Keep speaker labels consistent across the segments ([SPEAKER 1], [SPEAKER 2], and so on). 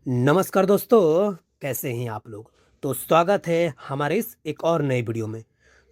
[SPEAKER 1] नमस्कार दोस्तों, कैसे हैं आप लोग। तो स्वागत है हमारे इस एक और नए वीडियो में।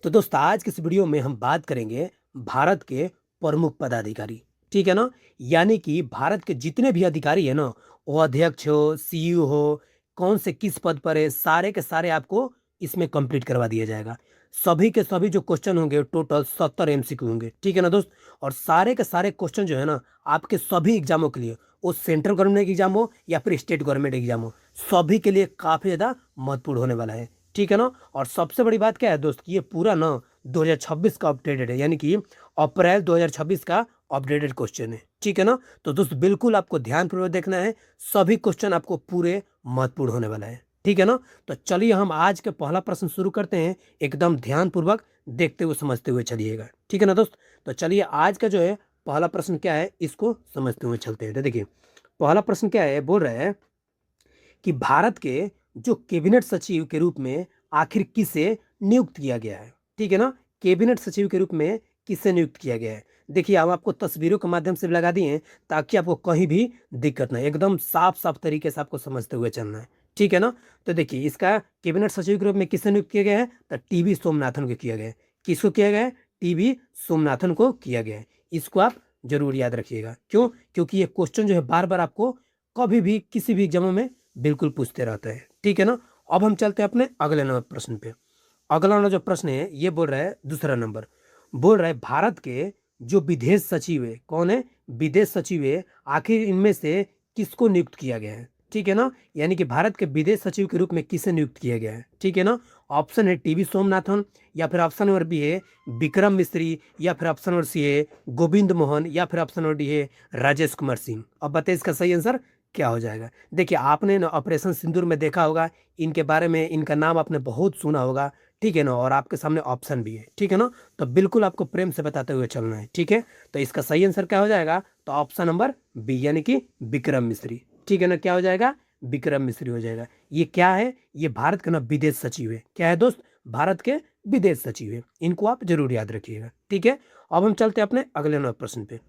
[SPEAKER 1] तो दोस्तों, आज की इस वीडियो में हम बात करेंगे भारत के प्रमुख पदाधिकारी। ठीक है ना। यानी कि भारत के जितने भी अधिकारी है ना, वो अध्यक्ष हो, सीईओ हो, कौन से किस पद पर है, सारे के सारे आपको इसमें कंप्लीट करवा दिया जाएगा। सभी के सभी जो क्वेश्चन होंगे टोटल 70 एमसीक्यू होंगे। ठीक है ना दोस्त। और सारे के सारे क्वेश्चन जो है ना, आपके सभी एग्जामों के लिए, वो सेंट्रल गवर्नमेंट एग्जाम हो या फिर स्टेट गवर्नमेंट एग्जाम हो, सभी के लिए काफ़ी ज़्यादा महत्वपूर्ण होने वाला है। ठीक है ना। और सबसे बड़ी बात क्या है दोस्त, कि ये पूरा ना 2026 का अपडेटेड है, यानी कि अप्रैल 2026 का अपडेटेड क्वेश्चन है। ठीक है ना। तो दोस्त बिल्कुल आपको ध्यानपूर्वक देखना है, सभी क्वेश्चन आपको पूरे महत्वपूर्ण होने वाला है। ठीक है ना। तो चलिए हम आज के पहला प्रश्न शुरू करते हैं, एकदम ध्यानपूर्वक देखते हुए समझते हुए चलिएगा। ठीक है ना दोस्त। तो चलिए आज का जो है पहला प्रश्न क्या है, इसको समझते हुए चलते हैं। तो देखिए पहला प्रश्न क्या है, बोल रहा है कि भारत के जो कैबिनेट सचिव के रूप में आखिर किसे नियुक्त किया गया है। ठीक है ना। कैबिनेट सचिव के रूप में किसे नियुक्त किया गया है। देखिए हम आपको तस्वीरों के माध्यम से लगा दिए हैं, ताकि आपको कहीं भी दिक्कत नहीं, एकदम साफ साफ तरीके से आपको समझते हुए चलना है। ठीक है ना। तो देखिए इसका कैबिनेट सचिव के रूप में किसे नियुक्त किया गया है, तो टीवी सोमनाथन को किया गया है। किसको किया गया है, टीवी सोमनाथन को किया गया है। इसको आप जरूर याद रखिएगा। क्यों, क्योंकि ये क्वेश्चन जो है बार बार आपको कभी भी किसी भी एग्जामों में बिल्कुल पूछते रहते हैं। ठीक है ना। अब हम चलते हैं अपने अगले नंबर प्रश्न पे। अगला वाला जो प्रश्न है ये बोल रहा है, दूसरा नंबर बोल रहा है भारत के जो विदेश सचिव है, कौन है, विदेश सचिव है, आखिर इनमें से किसको नियुक्त किया गया है। ठीक है ना। यानी कि भारत के विदेश सचिव के रूप में किसे नियुक्त किया गया है। ठीक है ना। ऑप्शन है टीवी सोमनाथन, या फिर ऑप्शन नंबर बी है विक्रम मिस्री, या फिर ऑप्शन नंबर सी है गोविंद मोहन, या फिर ऑप्शन नंबर डी है राजेश कुमार सिंह। अब बताइए इसका सही आंसर क्या हो जाएगा। देखिए आपने ना ऑपरेशन सिंदूर में देखा होगा, इनके बारे में, इनका नाम आपने बहुत सुना होगा। ठीक है ना। और आपके सामने ऑप्शन भी है। ठीक है ना। तो बिल्कुल आपको प्रेम से बताते हुए चलना है। ठीक है। तो इसका सही आंसर क्या हो जाएगा, तो ऑप्शन नंबर बी, यानी कि विक्रम मिस्री। ठीक है ना। क्या हो जाएगा, विक्रम मिस्री हो जाएगा। ये क्या है, ये भारत के ना विदेश सचिव है। क्या है दोस्त, भारत के विदेश सचिव है। इनको आप जरूर याद रखिएगा। ठीक है। अब हम चलते हैं अपने अगले नंबर प्रश्न पे।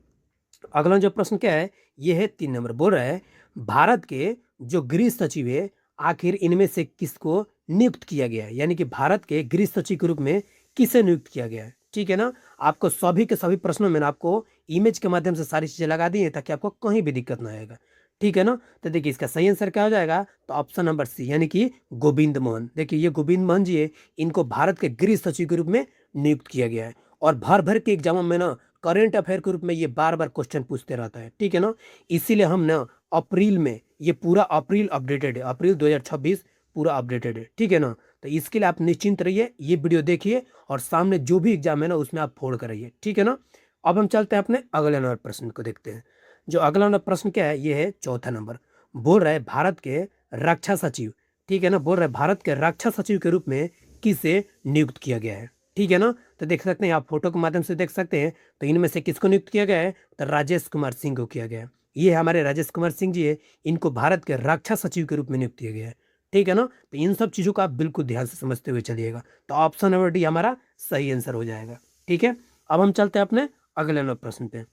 [SPEAKER 1] अगला जो प्रश्न क्या है, ये है 3 नंबर। बोल रहा है भारत के जो गृह सचिव है, आखिर इनमें से किसको नियुक्त किया गया है। यानी कि भारत के गृह सचिव के रूप में किसे नियुक्त किया गया है। ठीक है ना। आपको सभी के सभी प्रश्नों में ना आपको इमेज के माध्यम से सारी चीजें लगा दी है, ताकि आपको कहीं भी दिक्कत ना आएगा। ठीक है ना। तो देखिए इसका सही आंसर क्या हो जाएगा, तो ऑप्शन नंबर सी, यानी कि गोविंद मोहन। देखिए ये गोविंद मोहन जी है, इनको भारत के गृह सचिव के रूप में नियुक्त किया गया है। और भर भर के एग्जामों में ना करेंट अफेयर के रूप में ये बार बार क्वेश्चन पूछते रहता है। ठीक है ना। इसीलिए हम ना अप्रैल में, ये पूरा अप्रैल अपडेटेड है, अप्रैल 2026 पूरा अपडेटेड है। ठीक है ना। तो इसके लिए आप निश्चिंत रहिए, ये वीडियो देखिए और सामने जो भी एग्जाम है ना उसमें आप फोड़ कराइए। ठीक है ना। अब हम चलते हैं अपने अगले नंबर प्रश्न को देखते हैं। जो अगला नंबर प्रश्न क्या है, ये है चौथा नंबर। बोल रहा है भारत के रक्षा सचिव। ठीक है ना। बोल रहा है भारत के रक्षा सचिव के रूप में किसे नियुक्त किया गया है। ठीक है ना। तो देख सकते हैं आप, फोटो के माध्यम से देख सकते हैं। तो इनमें से किसको नियुक्त किया गया है, तो राजेश कुमार सिंह को किया गया है। ये हमारे राजेश कुमार सिंह जी है, इनको भारत के रक्षा सचिव के रूप में नियुक्त किया गया है। ठीक है ना। तो इन सब चीज़ों को आप बिल्कुल ध्यान से समझते हुए चलिएगा। तो ऑप्शन नंबर डी हमारा सही आंसर हो जाएगा। ठीक है। अब हम चलते हैं अपने अगले नंबर प्रश्न पे।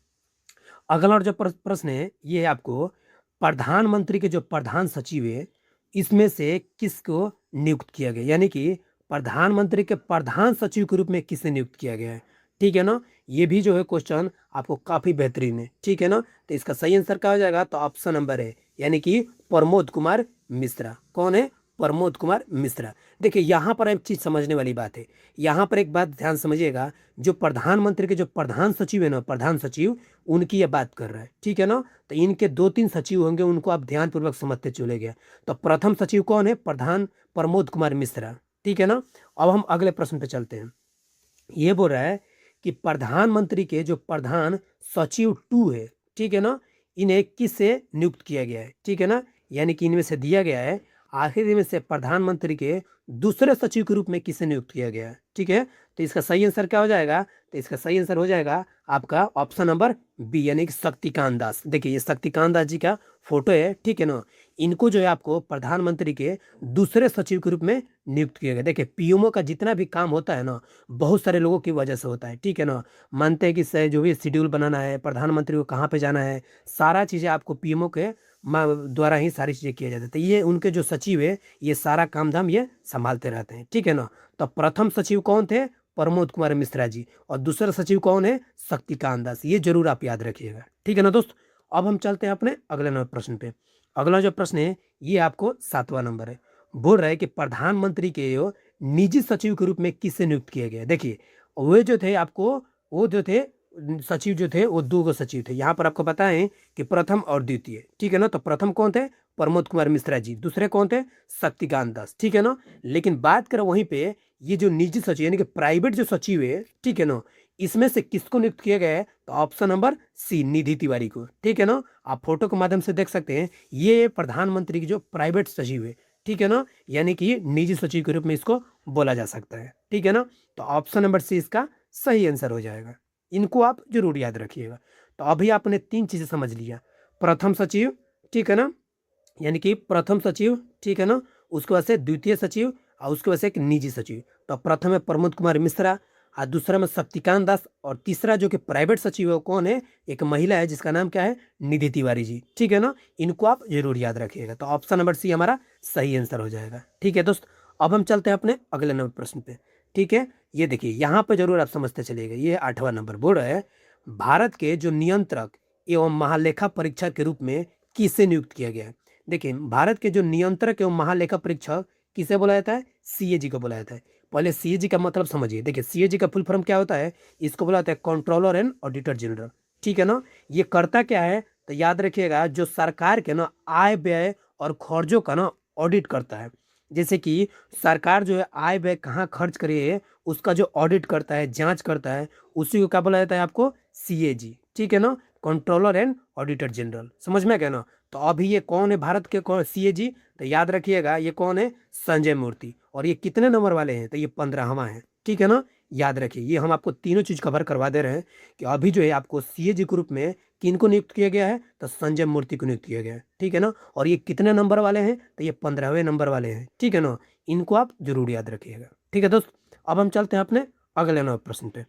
[SPEAKER 1] अगला जो प्रश्न है, ये है आपको प्रधानमंत्री के जो प्रधान सचिव है, इसमें से किसको नियुक्त किया गया, यानी कि प्रधानमंत्री के प्रधान सचिव के रूप में किसे नियुक्त किया गया है। ठीक है ना। ये भी जो है क्वेश्चन आपको काफी बेहतरीन है। ठीक है ना। तो इसका सही आंसर क्या हो जाएगा, तो ऑप्शन नंबर है, यानी कि प्रमोद कुमार मिश्रा। कौन है, प्रमोद कुमार मिश्रा। देखिए यहाँ पर एक चीज समझने वाली बात है, यहाँ पर एक बात ध्यान समझिएगा। जो प्रधानमंत्री के जो प्रधान सचिव है ना, प्रधान सचिव, उनकी ये बात कर रहा है। ठीक है ना। तो इनके 2-3 सचिव होंगे, उनको आप ध्यानपूर्वक समझते चले गए। तो प्रथम सचिव कौन है, प्रधान प्रमोद कुमार मिश्रा। ठीक है ना। अब हम अगले प्रश्न पे चलते हैं। ये बोल रहा है कि प्रधानमंत्री के जो प्रधान सचिव 2 है, ठीक है ना, इन्हें किससे नियुक्त किया गया है। ठीक है ना। यानी कि इनमें से दिया गया है, आखिर इनमें से प्रधानमंत्री के दूसरे सचिव के रूप में किसे नियुक्त किया गया है। ठीक है। तो इसका सही आंसर क्या हो जाएगा, तो इसका सही आंसर हो जाएगा आपका ऑप्शन नंबर बी, यानी कि शक्तिकांत दास। देखिए ये शक्तिकांत दास जी का फोटो है। ठीक है ना। इनको जो है आपको प्रधानमंत्री के दूसरे सचिव के रूप में नियुक्त किया गया। देखिए पीएमओ का जितना भी काम होता है ना, बहुत सारे लोगों की वजह से होता है। ठीक है ना। मानते हैं कि जो भी शेड्यूल बनाना है, प्रधानमंत्री को कहाँ पे जाना है, सारा चीज़ें आपको पीएमओ के द्वारा ही सारी चीज़ें किया जाता है। तो ये उनके जो सचिव है ये सारा काम धाम ये संभालते रहते हैं, ठीक है ना। तो प्रथम सचिव कौन थे? प्रमोद कुमार मिश्रा जी। और दूसरा सचिव कौन है? शक्तिकांत दास। ये जरूर आप याद रखिएगा, ठीक है ना दोस्त। अब हम चलते हैं अपने अगले नंबर प्रश्न पे। अगला जो प्रश्न है ये आपको 7वां नंबर है। बोल रहा है कि प्रधानमंत्री के निजी सचिव के रूप में किससे नियुक्त किया गया? देखिए वे जो थे आपको, वो जो थे सचिव जो थे वो 2 सचिव थे। यहाँ पर आपको बताएं कि प्रथम और द्वितीय, ठीक है ना। तो प्रथम कौन थे? प्रमोद कुमार मिश्रा जी। दूसरे कौन थे? शक्तिकांत दास, ठीक है ना। लेकिन बात करें वहीं पे ये जो निजी सचिव यानी कि प्राइवेट जो सचिव है, ठीक है ना, इसमें से किसको नियुक्त किया गया है? तो ऑप्शन नंबर सी, निधि तिवारी को, ठीक है ना। आप फोटो के माध्यम से देख सकते हैं ये प्रधानमंत्री की जो प्राइवेट सचिव है, ठीक है ना, यानी कि निजी सचिव के रूप में इसको बोला जा सकता है, ठीक है ना। तो ऑप्शन नंबर सी इसका सही आंसर हो जाएगा। इनको आप जरूर याद रखिएगा। तो अभी आपने 3 चीजें समझ लिया। प्रथम सचिव, ठीक है ना, यानी कि प्रथम सचिव, ठीक है ना, उसके बाद से द्वितीय सचिव और उसके बाद से एक निजी सचिव। तो प्रथम है प्रमोद कुमार मिश्रा और दूसरा में शक्तिकांत दास और तीसरा जो कि प्राइवेट सचिव है वो कौन है? एक महिला है जिसका नाम क्या है? निधि तिवारी जी, ठीक है ना। इनको आप जरूर याद रखिएगा। तो ऑप्शन नंबर सी हमारा सही आंसर हो जाएगा, ठीक है दोस्त। अब हम चलते हैं अपने अगले नंबर प्रश्न पे, ठीक है। ये देखिए यहाँ पे जरूर आप समझते चलिएगा। ये 8वां नंबर बोल रहा है भारत के जो नियंत्रक एवं महालेखा परीक्षक के रूप में किसे नियुक्त किया गया है? देखिए भारत के जो नियंत्रक एवं महालेखा परीक्षक किसे बोला जाता है? सीएजी को बोला जाता है। पहले सीएजी का मतलब समझिए। देखिए सीएजी का फुल फॉर्म क्या होता है? इसको बोला जाता है कंट्रोलर एंड ऑडिटर जनरल, ठीक है ना। ये करता क्या है? तो याद रखिएगा जो सरकार के ना आय व्यय और खर्चों का ना ऑडिट करता है। जैसे कि सरकार जो है आय व्यय कहाँ खर्च करी है उसका जो ऑडिट करता है, जांच करता है, उसी को क्या बोला जाता है आपको? सीएजी, ठीक है ना, कंट्रोलर एंड ऑडिटर जनरल। समझ में क्या ना। तो अभी ये कौन है भारत के? कौन सीएजी? तो याद रखिएगा ये कौन है? संजय मूर्ति। और ये कितने नंबर वाले हैं? तो ये 15वां है, ठीक है ना। याद रखिए ये हम आपको तीनों चीज कवर करवा दे रहे हैं कि अभी जो है आपको सीएजी ग्रुप में किनको नियुक्त किया गया है? तो संजय मूर्ति को नियुक्त किया गया है, ठीक है ना। और ये कितने नंबर वाले हैं? तो ये 15वें नंबर वाले हैं, ठीक है ना। इनको आप जरूर याद रखिएगा, ठीक है दोस्त। अब हम चलते हैं अपने अगले नंबर प्रश्न पे।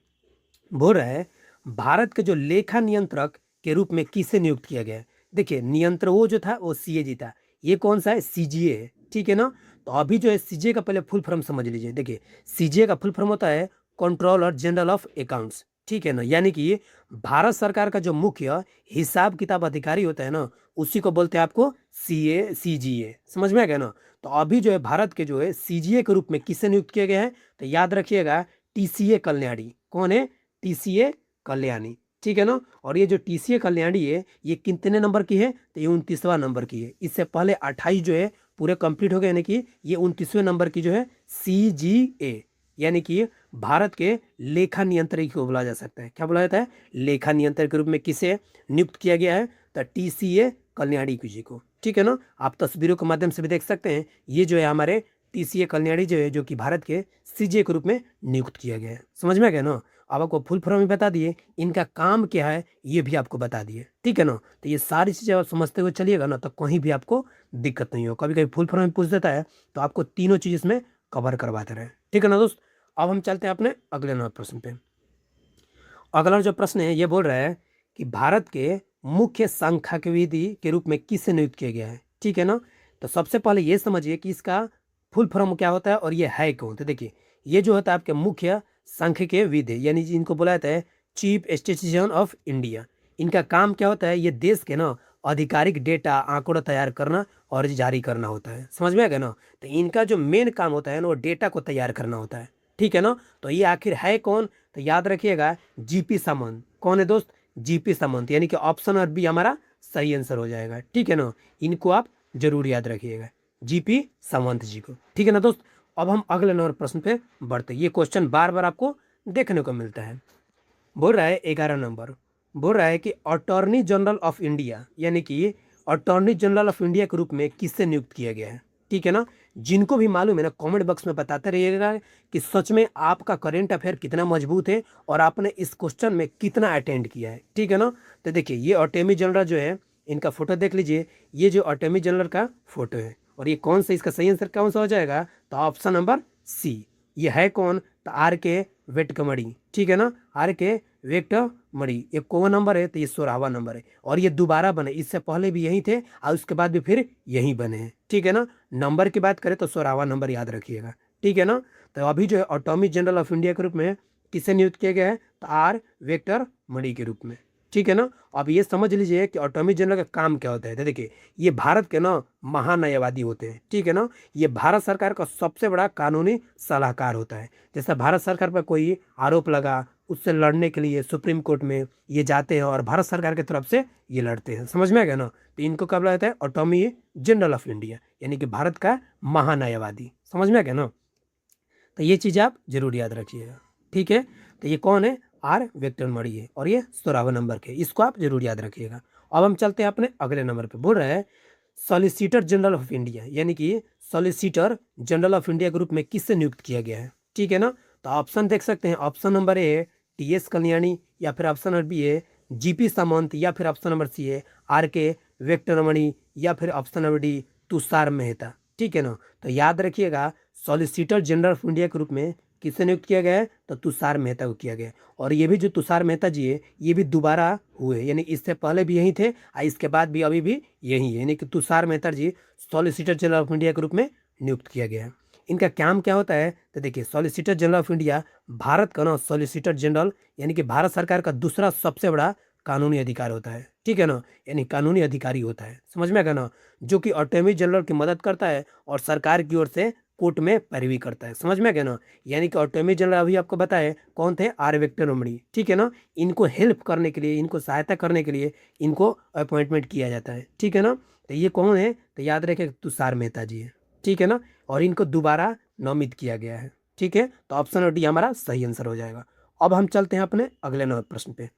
[SPEAKER 1] बोल रहा है भारत के जो लेखा नियंत्रक के रूप में किसे नियुक्त किया गया है? देखिए नियंत्रक वो जो था वो सीएजी था। ये कौन सा है? सीजीए है, ठीक है ना। तो अभी जो है सीजीए का पहले फुल फॉर्म समझ लीजिए। देखिए सीजीए का फुल फॉर्म होता है कंट्रोलर जनरल ऑफ अकाउंट्स, ठीक है ना। यानी कि भारत सरकार का जो मुख्य हिसाब किताब अधिकारी होता है ना उसी को बोलते हैं आपको सीजीए। समझ में आ गया ना। तो अभी जो है भारत के जो है सीजीए के रूप में किसे नियुक्त किया गया है? तो याद रखिएगा टीसीए कल्याणी। कौन है? टीसीए कल्याणी, ठीक है ना। और ये जो टीसीए कल्याणी है ये कितने नंबर की है? तो ये 29वां नंबर की है। इससे पहले 28 जो है पूरे कंप्लीट हो गए, यानी कि ये 29वें नंबर की जो है सीजीए, यानी कि भारत के लेखा नियंत्रक को बोला जा सकता है। क्या बोला जाता है? लेखा नियंत्रक के रूप में किसे नियुक्त किया गया है? तो टीसीए कल्याणी जी को, ठीक है ना। आप तस्वीरों के माध्यम से भी देख सकते हैं। ये जो है हमारे टीसीए कल्याणी जो है जो कि भारत के सीजीए के रूप में नियुक्त किया गया है। समझ में आ गया ना। अब आपको फुल फॉर्म भी बता दिए, इनका काम क्या है ये भी आपको बता दिए, ठीक है ना। तो ये सारी चीज़ें आप समझते हुए चलिएगा ना तो कहीं भी आपको दिक्कत नहीं हो। कभी कभी फुल फॉर्म पूछ देता है तो आपको तीनों चीज़ इसमें कवर करवाते रहे, ठीक है ना दोस्त। अब हम चलते हैं अपने अगले नंबर प्रश्न पे। अगला जो प्रश्न है ये बोल रहा है कि भारत के मुख्य सांख्यिकी के रूप में किसे नियुक्त किया गया है, ठीक है ना। तो सबसे पहले ये समझिए कि इसका फुल फॉर्म क्या होता है और ये है कौन। तो देखिए ये जो होता है आपके मुख्य सांख्यिकीय विद है, यानी इनको बोला जाता है चीफ स्टेटिस्टिशियन ऑफ इंडिया। इनका काम क्या होता है? ये देश के ना आधिकारिक डेटा आंकड़ा तैयार करना और जारी करना होता है। समझ में आ गया ना। तो इनका जो मेन काम होता है ना वो डेटा को तैयार करना होता है, ठीक है ना। तो ये आखिर है कौन? तो याद रखिएगा जीपी सामंत। कौन है दोस्त? जीपी सामंत, यानी कि ऑप्शन और बी हमारा सही आंसर हो जाएगा, ठीक है ना। इनको आप जरूर याद रखिएगा, जीपी सामंत जी को, ठीक है ना दोस्त। अब हम अगले नंबर प्रश्न पे बढ़ते हैं। ये क्वेश्चन बार बार आपको देखने को मिलता है। बोल रहा है 11 नंबर, बोल रहा है कि अटॉर्नी जनरल ऑफ इंडिया, यानी कि अटॉर्नी जनरल ऑफ इंडिया के रूप में किससे नियुक्त किया गया है, ठीक है ना। जिनको भी मालूम है ना कमेंट बॉक्स में बताते रहिएगा कि सच में आपका करेंट अफेयर कितना मजबूत है और आपने इस क्वेश्चन में कितना अटेंड किया है, ठीक है ना। तो देखिए ये अटॉर्नी जनरल जो है इनका फोटो देख लीजिए। ये जो अटॉर्नी जनरल का फोटो है और ये कौन सा, इसका सही आंसर कौन सा हो जाएगा? तो ऑप्शन नंबर सी। ये है कौन? तो आर के वेटकमणी, ठीक है ना। आर के वेटकमणी मणि, ये कौन नंबर है? तो ये 16वां नंबर है और ये दोबारा बने, इससे पहले भी यही थे और उसके बाद भी फिर यही बने हैं। ठीक है ना, नंबर की बात करें तो 16वां नंबर याद रखिएगा। ठीक है ना, तो अभी जो है अटॉर्नी जनरल ऑफ इंडिया के रूप में किसे नियुक्त किया गया है? तो आर वेक्टर मणि के रूप में। ठीक है ना, अब ये समझ लीजिए कि अटॉर्नी जनरल का काम क्या होता है। तो देखिए, ये भारत के ना महान्यायवादी होते हैं। ठीक है ना, ये भारत सरकार का सबसे बड़ा कानूनी सलाहकार होता है। जैसे भारत सरकार पर कोई आरोप लगा, उससे लड़ने के लिए सुप्रीम कोर्ट में ये जाते हैं और भारत सरकार की तरफ से ये लड़ते हैं। समझ में आ गया ना, तो इनको कब लगता है? अटॉर्नी जनरल ऑफ इंडिया, यानी कि भारत का महान्यायवादी। समझ में आ गया ना, तो ये चीज़ आप जरूर याद रखिएगा। ठीक है, तो ये कौन है? आर वेक्टर मणि है और ये 16वां नंबर के, इसको आप जरूर याद रखिएगा। अब हम चलते हैं अपने अगले नंबर पे। बोल रहे हैं सॉलिसिटर जनरल ऑफ इंडिया, यानी कि सॉलिसिटर जनरल ऑफ इंडिया के रूप में किससे नियुक्त किया गया है? ठीक है ना, तो ऑप्शन देख सकते हैं। ऑप्शन नंबर ए है टी.एस. कल्याणी, या फिर ऑप्शन नंबर बी है जी.पी. सामंत, या फिर ऑप्शन नंबर सी है आर.के. वेक्टर मणि, या फिर option number D Tushar Mehta. ठीक है ना, तो याद रखिएगा सॉलिसिटर जनरल ऑफ इंडिया के रूप में किसे नियुक्त किया गया है? तो तुषार मेहता को किया गया है। और ये भी जो तुषार मेहता जी है, ये भी दोबारा हुए, यानी इससे पहले भी यही थे और इसके बाद भी अभी भी यही है, यानी कि तुषार मेहता जी सॉलिसिटर जनरल ऑफ इंडिया के रूप में नियुक्त किया गया है। इनका काम क्या होता है? तो देखिए, solicitor general of India Bharat का ना सॉलिसिटर जनरल, यानी कि भारत सरकार का दूसरा सबसे बड़ा कानूनी अधिकार होता है। ठीक है ना, यानी कानूनी अधिकारी होता है। समझ में आ गया ना, जो कि अटॉर्नी जनरल की मदद करता है और सरकार की ओर से कोर्ट में पैरवी करता है। समझ में आ गया ना, यानी कि अटॉर्नी जनरल अभी आपको बताए कौन थे? आर वेक्टर मणि। ठीक है ना, इनको हेल्प करने के लिए, इनको सहायता करने के लिए इनको अपॉइंटमेंट किया जाता है। ठीक है ना, तो ये कौन है? तो याद रखें तुषार मेहता जी है। ठीक है ना, और इनको दोबारा नामित किया गया है। ठीक है, तो ऑप्शन डी हमारा सही आंसर हो जाएगा। अब हम चलते हैं अपने अगले नंबर प्रश्न पे।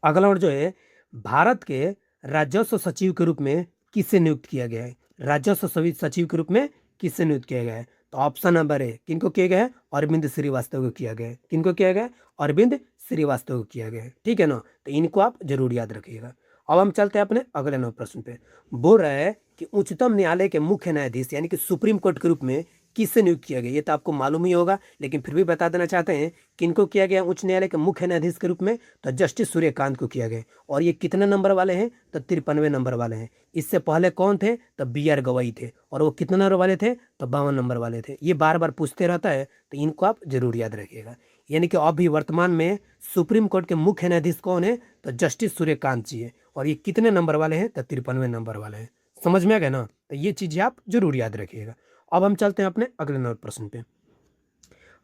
[SPEAKER 1] अगला और जो है भारत के राजस्व सचिव के रूप में किसे नियुक्त किया गया है? राजस्व सचिव के रूप में किसे नियुक्त किया गया है? तो ऑप्शन नंबर ए किनको किया गया है? अरविंद श्रीवास्तव को किया गया है। किनको किया गया है? अरविंद श्रीवास्तव को किया गया है। ठीक है ना, तो इनको आप जरूर याद रखिएगा। अब हम चलते हैं अपने अगले नंबर प्रश्न पे। बोल रहा है कि उच्चतम न्यायालय के मुख्य न्यायाधीश, यानी कि सुप्रीम कोर्ट के रूप में किससे नियुक्त किया गया? ये तो आपको मालूम ही होगा, लेकिन फिर भी बता देना चाहते हैं किनको किया गया उच्च न्यायालय के मुख्य न्यायाधीश के रूप में? तो जस्टिस सूर्यकांत को किया गया। और ये कितने नंबर वाले हैं? तो 53वें नंबर वाले हैं। इससे पहले कौन थे? तो बी.आर. गवाई थे, और वो कितने नंबर वाले थे? तो 52 नंबर वाले थे। ये बार बार पूछते रहता है, तो इनको आप जरूर याद रखिएगा। यानी कि अभी वर्तमान में सुप्रीम कोर्ट के मुख्य न्यायाधीश कौन है? तो जस्टिस सूर्यकांत जी है। और ये कितने नंबर वाले हैं? तो 53वें नंबर वाले हैं। समझ में आ गया ना, तो ये चीजें आप जरूर याद रखिएगा। अब हम चलते हैं अपने अगले नंबर प्रश्न पे।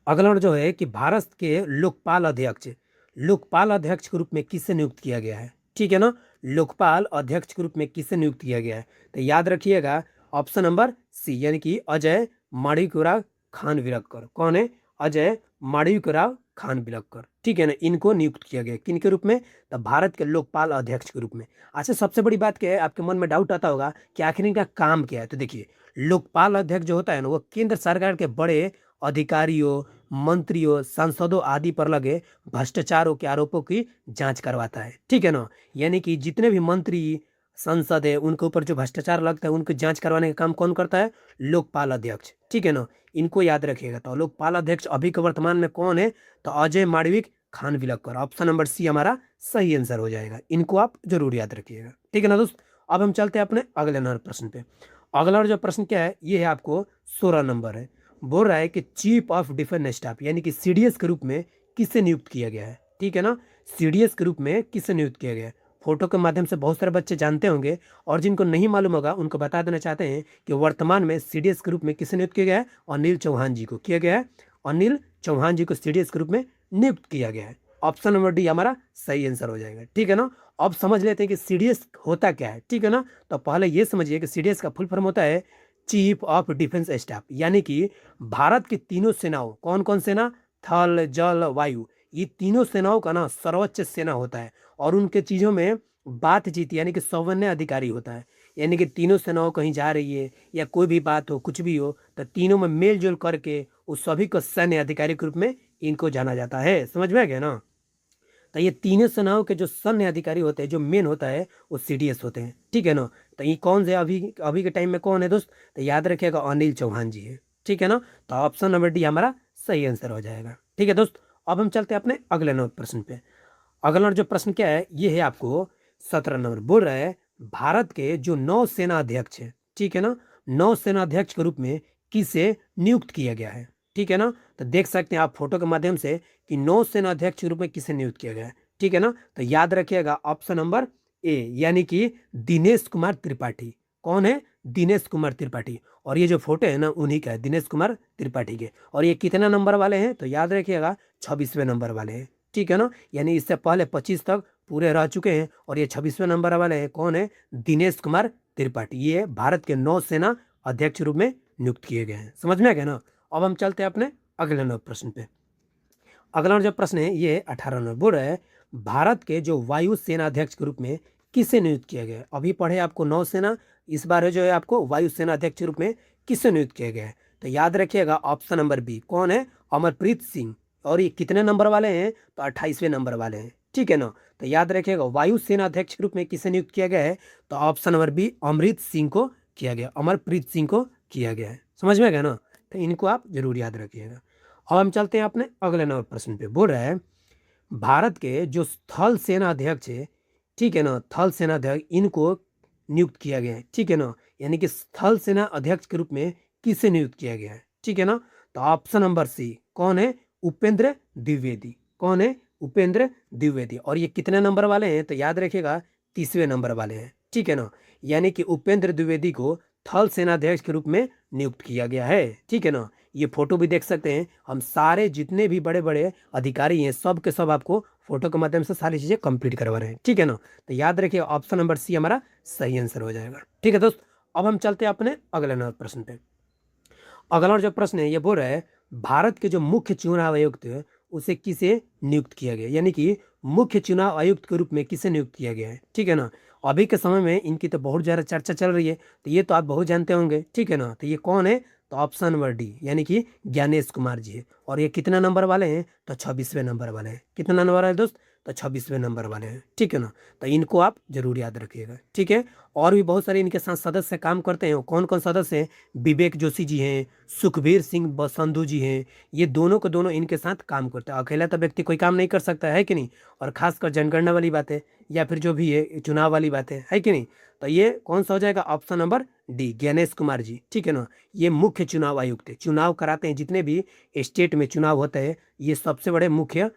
[SPEAKER 1] अगला नंबर जो है कि भारत के लोकपाल अध्यक्ष के रूप में किसे नियुक्त किया गया है? ठीक है ना, लोकपाल अध्यक्ष के रूप में किसे नियुक्त किया गया है? तो याद रखिएगा ऑप्शन नंबर सी, यानी कि अजय माणिकराव खानविलकर। कौन है? अजय माणिकराव खानविलकर। ठीक है ना, इनको नियुक्त किया गया किन के रूप में? तो भारत के लोकपाल अध्यक्ष के रूप में। अच्छा, सबसे बड़ी बात क्या है, आपके मन में डाउट आता होगा कि आखिर इनका काम क्या है। तो देखिए, लोकपाल अध्यक्ष जो होता है ना, वो केंद्र सरकार के बड़े अधिकारियों, मंत्रियों, सांसदों आदि पर लगे भ्रष्टाचारों के आरोपों की जांच करवाता है। ठीक है ना, यानी कि जितने भी मंत्री, संसद है, उनके ऊपर जो भ्रष्टाचार लगता है उनको जांच करवाने का काम कौन करता है? लोकपाल अध्यक्ष। ठीक है ना, इनको याद रखिएगा। तो लोकपाल अध्यक्ष अभी के वर्तमान में कौन है? तो अजय माणिक खानविलकर। ऑप्शन नंबर सी हमारा सही आंसर हो जाएगा। इनको आप जरूर याद रखिएगा। ठीक है ना दोस्त, अब हम चलते हैं अपने अगले नंबर प्रश्न पे। अगला जो प्रश्न क्या है, ये है आपको 16 नंबर है। बोल रहा है कि चीफ ऑफ डिफेंस स्टाफ, यानी कि सीडीएस के रूप में किसे नियुक्त किया गया है? ठीक है ना, सीडीएस के रूप में किसे नियुक्त किया गया है? फोटो के माध्यम से बहुत सारे बच्चे जानते होंगे, और जिनको नहीं मालूम होगा उनको बता देना चाहते हैं कि वर्तमान में सीडीएस के रूप में किसे नियुक्त किया गया है? अनिल चौहान जी को किया गया है। अनिल चौहान जी को सीडीएस के रूप में नियुक्त किया गया है। ऑप्शन नंबर डी हमारा सही आंसर हो जाएगा। ठीक है ना, अब समझ लेते हैं कि सीडीएस होता क्या है। ठीक है ना, तो पहले ये समझिए कि सीडीएस का फुल फॉर्म होता है चीफ ऑफ डिफेंस स्टाफ, यानी कि भारत की तीनों सेनाओं, कौन कौन सेना? थल, जल, वायु, ये तीनों सेनाओं का ना सर्वोच्च सेना होता है। और उनके चीज़ों में बातचीत, यानी कि सौवर्ण्य अधिकारी होता है। यानी कि तीनों सेनाओं कहीं जा रही है या कोई भी बात हो, कुछ भी हो, तो तीनों में मेल जोल करके उस सभी को सैन्य अधिकारी के रूप में इनको जाना जाता है। समझ में आ गया ना, तो ये तीनों सेनाओं के जो सैन्य अधिकारी होते हैं, जो मेन होता है, वो सीडीएस होते हैं। ठीक है ना, तो ये कौन से अभी अभी के टाइम में कौन है दोस्त? तो याद रखिएगा अनिल चौहान जी है। ठीक है ना, तो ऑप्शन नंबर डी हमारा सही आंसर हो जाएगा। ठीक है दोस्त, अब हम चलते हैं अपने अगले नंबर प्रश्न पे। अगला जो प्रश्न क्या है, ये है आपको 17 नंबर। बोल रहा है भारत के जो नौसेना अध्यक्ष है, ठीक है ना, नौसेना अध्यक्ष के रूप में किसे नियुक्त किया गया है, ठीक है ना। तो देख सकते हैं आप फोटो के माध्यम से कि नौसेना अध्यक्ष के रूप में किसे नियुक्त किया गया है, ठीक है ना। तो याद रखिएगा ऑप्शन नंबर ए, यानी कि दिनेश कुमार त्रिपाठी। कौन है? दिनेश कुमार त्रिपाठी। और ये जो फोटो है ना, उन्हीं का है, दिनेश कुमार त्रिपाठी के। और ये कितने नंबर वाले हैं? तो याद रखिएगा 26वें नंबर वाले हैं, ठीक है ना। यानी इससे पहले 25 तक पूरे रह चुके हैं और ये 26वें नंबर वाले हैं। कौन है? दिनेश कुमार त्रिपाठी। ये भारत के नौसेना अध्यक्ष रूप में नियुक्त किए गए हैं। समझ में आ गया ना। अब हम चलते हैं अपने अगले नंबर प्रश्न पे। अगला जो प्रश्न है ये 18 नंबर। बोल रहा है भारत के जो वायु सेना अध्यक्ष के रूप में किसे नियुक्त किया गया है? अभी पढ़े आपको नौसेना, इस बार जो है आपको वायुसेना अध्यक्ष के रूप में किसे नियुक्त किया गया है? तो याद रखिएगा ऑप्शन नंबर बी। कौन है? अमरप्रीत सिंह। और ये कितने नंबर वाले हैं? तो 28वें नंबर वाले हैं, ठीक है ना। तो याद रखिएगा वायुसेना अध्यक्ष के रूप में किसे नियुक्त किया गया है? तो ऑप्शन नंबर बी, अमृत सिंह को किया गया, अमरप्रीत सिंह को किया गया है। समझ में गया ना। तो इनको आप जरूर याद रखिएगा। अब हम चलते हैं अपने अगले नंबर प्रश्न पे। बोल रहा है भारत के जो थल सेना अध्यक्ष है, ठीक है ना, थल सेना अध्यक्ष, इनको नियुक्त किया गया है, ठीक है ना। यानी कि थल सेना अध्यक्ष के रूप में किसे नियुक्त किया गया है, ठीक है ना। तो ऑप्शन नंबर सी। कौन है? उपेंद्र द्विवेदी। कौन है? उपेंद्र द्विवेदी। और ये कितने नंबर वाले हैं? तो याद रखिएगा 30वें नंबर वाले हैं, ठीक है ना। यानी कि उपेंद्र द्विवेदी को थल सेनाध्यक्ष के रूप में नियुक्त किया गया है, ठीक है ना। ये फोटो भी देख सकते हैं। हम सारे जितने भी बड़े बड़े अधिकारी हैं सब के सब आपको फोटो के माध्यम से सारी चीजें कंप्लीट करवा रहे हैं, ठीक है ना। तो याद रखिए ऑप्शन नंबर सी हमारा सही आंसर हो जाएगा, ठीक है दोस्त। अब हम चलते हैं अपने अगले नंबर प्रश्न पे। अगला जो प्रश्न है ये बोल रहा है भारत के जो मुख्य चुनाव आयुक्त है उसे किसे नियुक्त किया गया, यानी कि मुख्य चुनाव आयुक्त के रूप में किसे नियुक्त किया गया है, ठीक है ना। अभी के समय में इनकी तो बहुत ज़्यादा चर्चा चल रही है, तो ये तो आप बहुत जानते होंगे, ठीक है ना। तो ये कौन है? तो ऑप्शन नंबर डी, यानी कि ज्ञानेश कुमार जी है। और ये कितना नंबर वाले हैं? तो 26वें नंबर वाले हैं। कितना नंबर वाले दोस्त? तो 26वें नंबर वाले हैं, ठीक है ना। तो इनको आप जरूर याद रखिएगा, ठीक है। और भी बहुत सारे इनके साथ सदस्य काम करते हैं। कौन कौन सदस्य हैं? विवेक जोशी जी हैं, सुखबीर सिंह बसंधु जी हैं। ये दोनों को दोनों इनके साथ काम करते हैं। अकेला तो व्यक्ति कोई काम नहीं कर सकता है कि नहीं। और खासकर जनगणना वाली बात है या फिर जो भी है चुनाव वाली बात है कि नहीं। तो ये कौन सा हो जाएगा? Option number D, Gyanesh Kumar ji, ठीक है ना। ये मुख्य चुनाव आयुक्त है, चुनाव कराते हैं जितने भी स्टेट में चुनाव होता है। ये सबसे बड़े मुख्य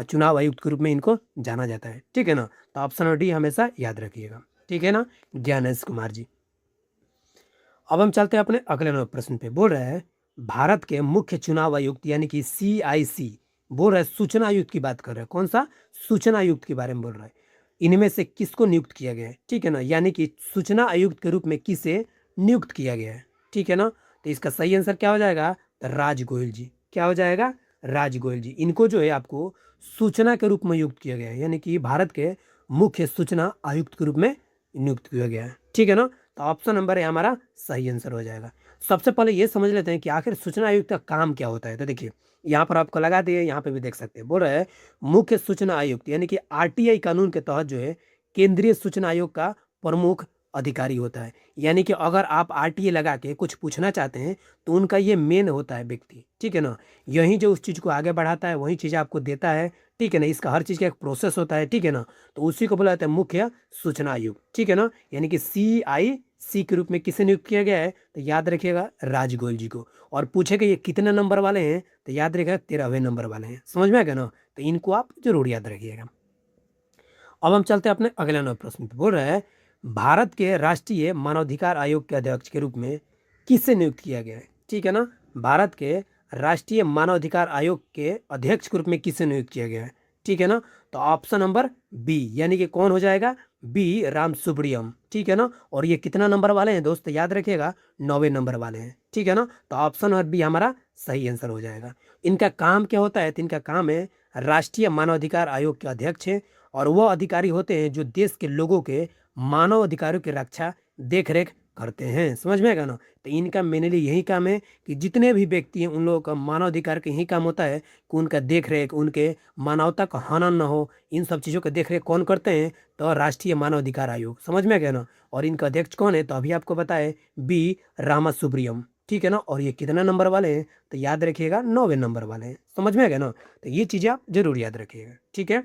[SPEAKER 1] चुनाव आयुक्त के रूप में इनको जाना जाता है, ठीक है ना। तो ऑप्शन नंबर डी हमेशा याद रखिएगा, ठीक है ना, ज्ञानेश कुमार जी। अब हम चलते हैं अपने अगले नंबर प्रश्न पे। बोल रहा है भारत के मुख्य चुनाव आयुक्त यानी कि CIC, बोल रहा है सूचना आयुक्त की बात कर रहा है। कौन सा? सूचना आयुक्त के बारे में बोल रहा है। इनमें से किसको नियुक्त किया गया है, ठीक है ना। यानी कि सूचना आयुक्त के रूप में किसे नियुक्त किया गया है, ठीक है ना। तो इसका सही आंसर क्या हो जाएगा? तो राज गोयल जी। क्या हो जाएगा? राज गोयल जी। इनको जो है आपको सूचना के रूप में नियुक्त किया गया है, यानी कि भारत के मुख्य सूचना आयुक्त के रूप में नियुक्त किया गया है, ठीक है ना। तो ऑप्शन नंबर है हमारा सही आंसर हो जाएगा। सबसे पहले ये समझ लेते हैं कि आखिर सूचना आयुक्त का काम क्या होता है। तो देखिए यहाँ पर आपको लगा दिए, यहाँ पे भी देख सकते हैं। बोल रहा है मुख्य सूचना आयुक्त यानी कि RTI कानून के तहत जो है केंद्रीय सूचना आयोग का प्रमुख अधिकारी होता है। यानी कि अगर आप RTI लगा के कुछ पूछना चाहते हैं तो उनका ये मेन होता है व्यक्ति, ठीक है ना। यही जो उस चीज़ को आगे बढ़ाता है, वही चीज़ आपको देता है, ठीक है ना। इसका हर चीज़ का एक प्रोसेस होता है, ठीक है ना। तो उसी को बोला जाता है मुख्य सूचना आयुक्त, ठीक है ना। यानी कि CIC के रूप में किसे नियुक्त किया गया है? तो याद रखिएगा राज गोयल जी को। और पूछेगा ये कितने नंबर वाले हैं? तो याद रखिएगा 13वें नंबर वाले हैं। समझ में आ गया ना। तो इनको आप जरूर याद रखिएगा। अब हम चलते हैं अपने अगले नंबर प्रश्न पे। बोल रहा है भारत के राष्ट्रीय मानवाधिकार आयोग के अध्यक्ष के रूप में किसे नियुक्त किया गया है, ठीक है ना। भारत के राष्ट्रीय मानवाधिकार आयोग के अध्यक्ष के रूप में किसे नियुक्त किया गया है, ठीक है ना। तो ऑप्शन नंबर बी, यानी कि कौन हो जाएगा? बी राम सुब्रियम, ठीक है ना। और ये कितना नंबर वाले हैं दोस्त? याद रखिएगा 9वें नंबर वाले हैं, ठीक है ना। तो ऑप्शन नंबर बी हमारा सही आंसर हो जाएगा। इनका काम क्या होता है? तो इनका काम है राष्ट्रीय मानवाधिकार आयोग के अध्यक्ष है। और वह अधिकारी होते हैं जो देश के लोगों के मानव अधिकारों की रक्षा देख रेख करते हैं। समझ में आएगा ना। तो इनका मेनली यही काम है कि जितने भी व्यक्ति हैं उन लोगों का मानव अधिकार का यही काम होता है कि उनका देख रेख, उनके मानवता का हनन न हो, इन सब चीज़ों का देख रेख कौन करते हैं? तो राष्ट्रीय मानव अधिकार आयोग। समझ में आ गया ना। और इनका अध्यक्ष कौन है? तो अभी आपको बताए बी रामा सुब्रियम, ठीक है ना। और ये कितना नंबर वाले हैं? तो याद रखिएगा 9वें नंबर वाले हैं। समझ में आ गया ना। तो ये चीज़ें आप जरूर याद रखिएगा, ठीक है।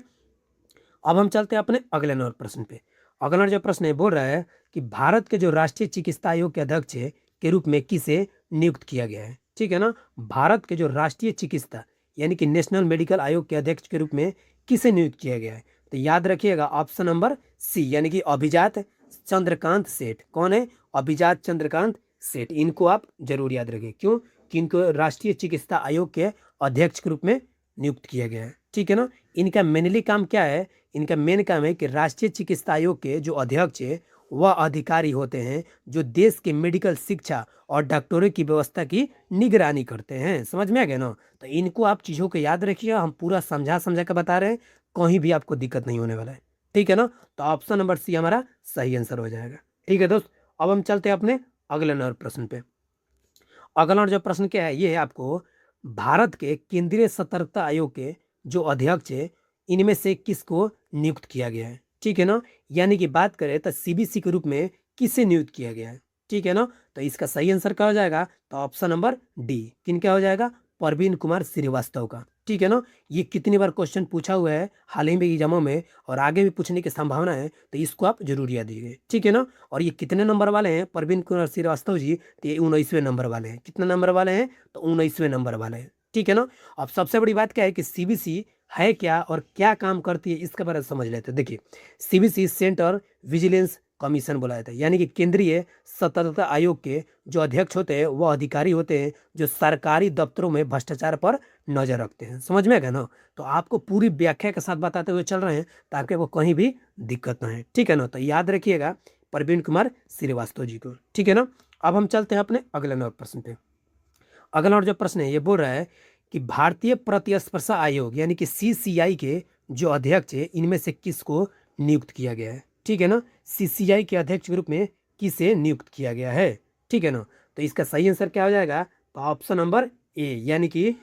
[SPEAKER 1] अब हम चलते हैं अपने अगले नंबर प्रश्न पे। अगला जो प्रश्न है बोल रहा है कि भारत के जो राष्ट्रीय चिकित्सा आयोग के अध्यक्ष के रूप में किसे नियुक्त किया गया है। ठीक है ना, भारत के जो राष्ट्रीय चिकित्सा यानी कि नेशनल मेडिकल आयोग के अध्यक्ष के रूप में किसे नियुक्त किया गया है। तो याद रखिएगा ऑप्शन नंबर सी यानी कि अभिजात चंद्रकांत सेठ। कौन है? अभिजात चंद्रकांत सेठ। इनको आप जरूर याद रखिए। क्यों? कि इनको राष्ट्रीय चिकित्सा आयोग के अध्यक्ष के रूप में नियुक्त किया गया है। ठीक है ना, इनका मेनली काम क्या है? इनका मेन काम है कि राष्ट्रीय चिकित्सा आयोग के जो अध्यक्ष है वह अधिकारी होते हैं जो देश के मेडिकल शिक्षा और डॉक्टरों की व्यवस्था की निगरानी करते हैं। समझ में आ गया ना? तो इनको आप चीज़ों को याद रखिए, हम पूरा समझा कर बता रहे हैं, कहीं भी आपको दिक्कत नहीं होने वाला है। ठीक है ना, तो ऑप्शन नंबर सी हमारा सही आंसर हो जाएगा। ठीक है दोस्त, अब हम चलते हैं अपने अगले नंबर प्रश्न पे। अगला जो प्रश्न क्या है ये है आपको, भारत के केंद्रीय सतर्कता आयोग के जो अध्यक्ष है इनमें से किसको नियुक्त किया गया है। ठीक है ना, यानी कि बात करें तो सीबीसी के रूप में किसे नियुक्त किया गया है। ठीक है ना, तो इसका सही आंसर क्या हो जाएगा? तो ऑप्शन नंबर डी। किन क्या हो जाएगा? परवीन कुमार श्रीवास्तव का। ठीक है ना, ये कितनी बार क्वेश्चन पूछा हुआ है हाल ही में एग्जामों में और आगे भी पूछने की संभावना है, तो इसको आप जरूर याद दीजिए। ठीक है ना, और ये कितने नंबर वाले हैं परवीन कुमार श्रीवास्तव जी? तो ये 19वें नंबर वाले हैं। कितने नंबर वाले हैं? तो 19वें नंबर वाले हैं। ठीक है ना, अब सबसे बड़ी बात क्या है कि सीबीसी है क्या और क्या काम करती है इसके बारे में समझ लेते हैं। देखिए, सीबीसी सेंट्रल विजिलेंस कमीशन बुलाया था, यानी कि केंद्रीय सतर्कता आयोग के जो अध्यक्ष होते हैं वह अधिकारी होते हैं जो सरकारी दफ्तरों में भ्रष्टाचार पर नजर रखते हैं। समझ में आ गया ना? तो आपको पूरी व्याख्या के साथ बताते हुए चल रहे हैं ताकि आपको कहीं भी दिक्कत ना है। ठीक है ना, तो याद रखिएगा परवीन कुमार श्रीवास्तव जी को। ठीक है ना, अब हम चलते हैं अपने अगले नंबर प्रश्न पे। अगला और जो प्रश्न है ये बोल रहा है कि भारतीय प्रतिस्पर्धा आयोग यानी कि सीसीआई के जो अध्यक्ष है इनमें से किसको नियुक्त किया गया है। ठीक है ना, सीसीआई के अध्यक्ष के रूप में किसे नियुक्त किया गया है। ठीक है ना, तो इसका सही आंसर क्या हो जाएगा? तो ऑप्शन नंबर ए यानी कि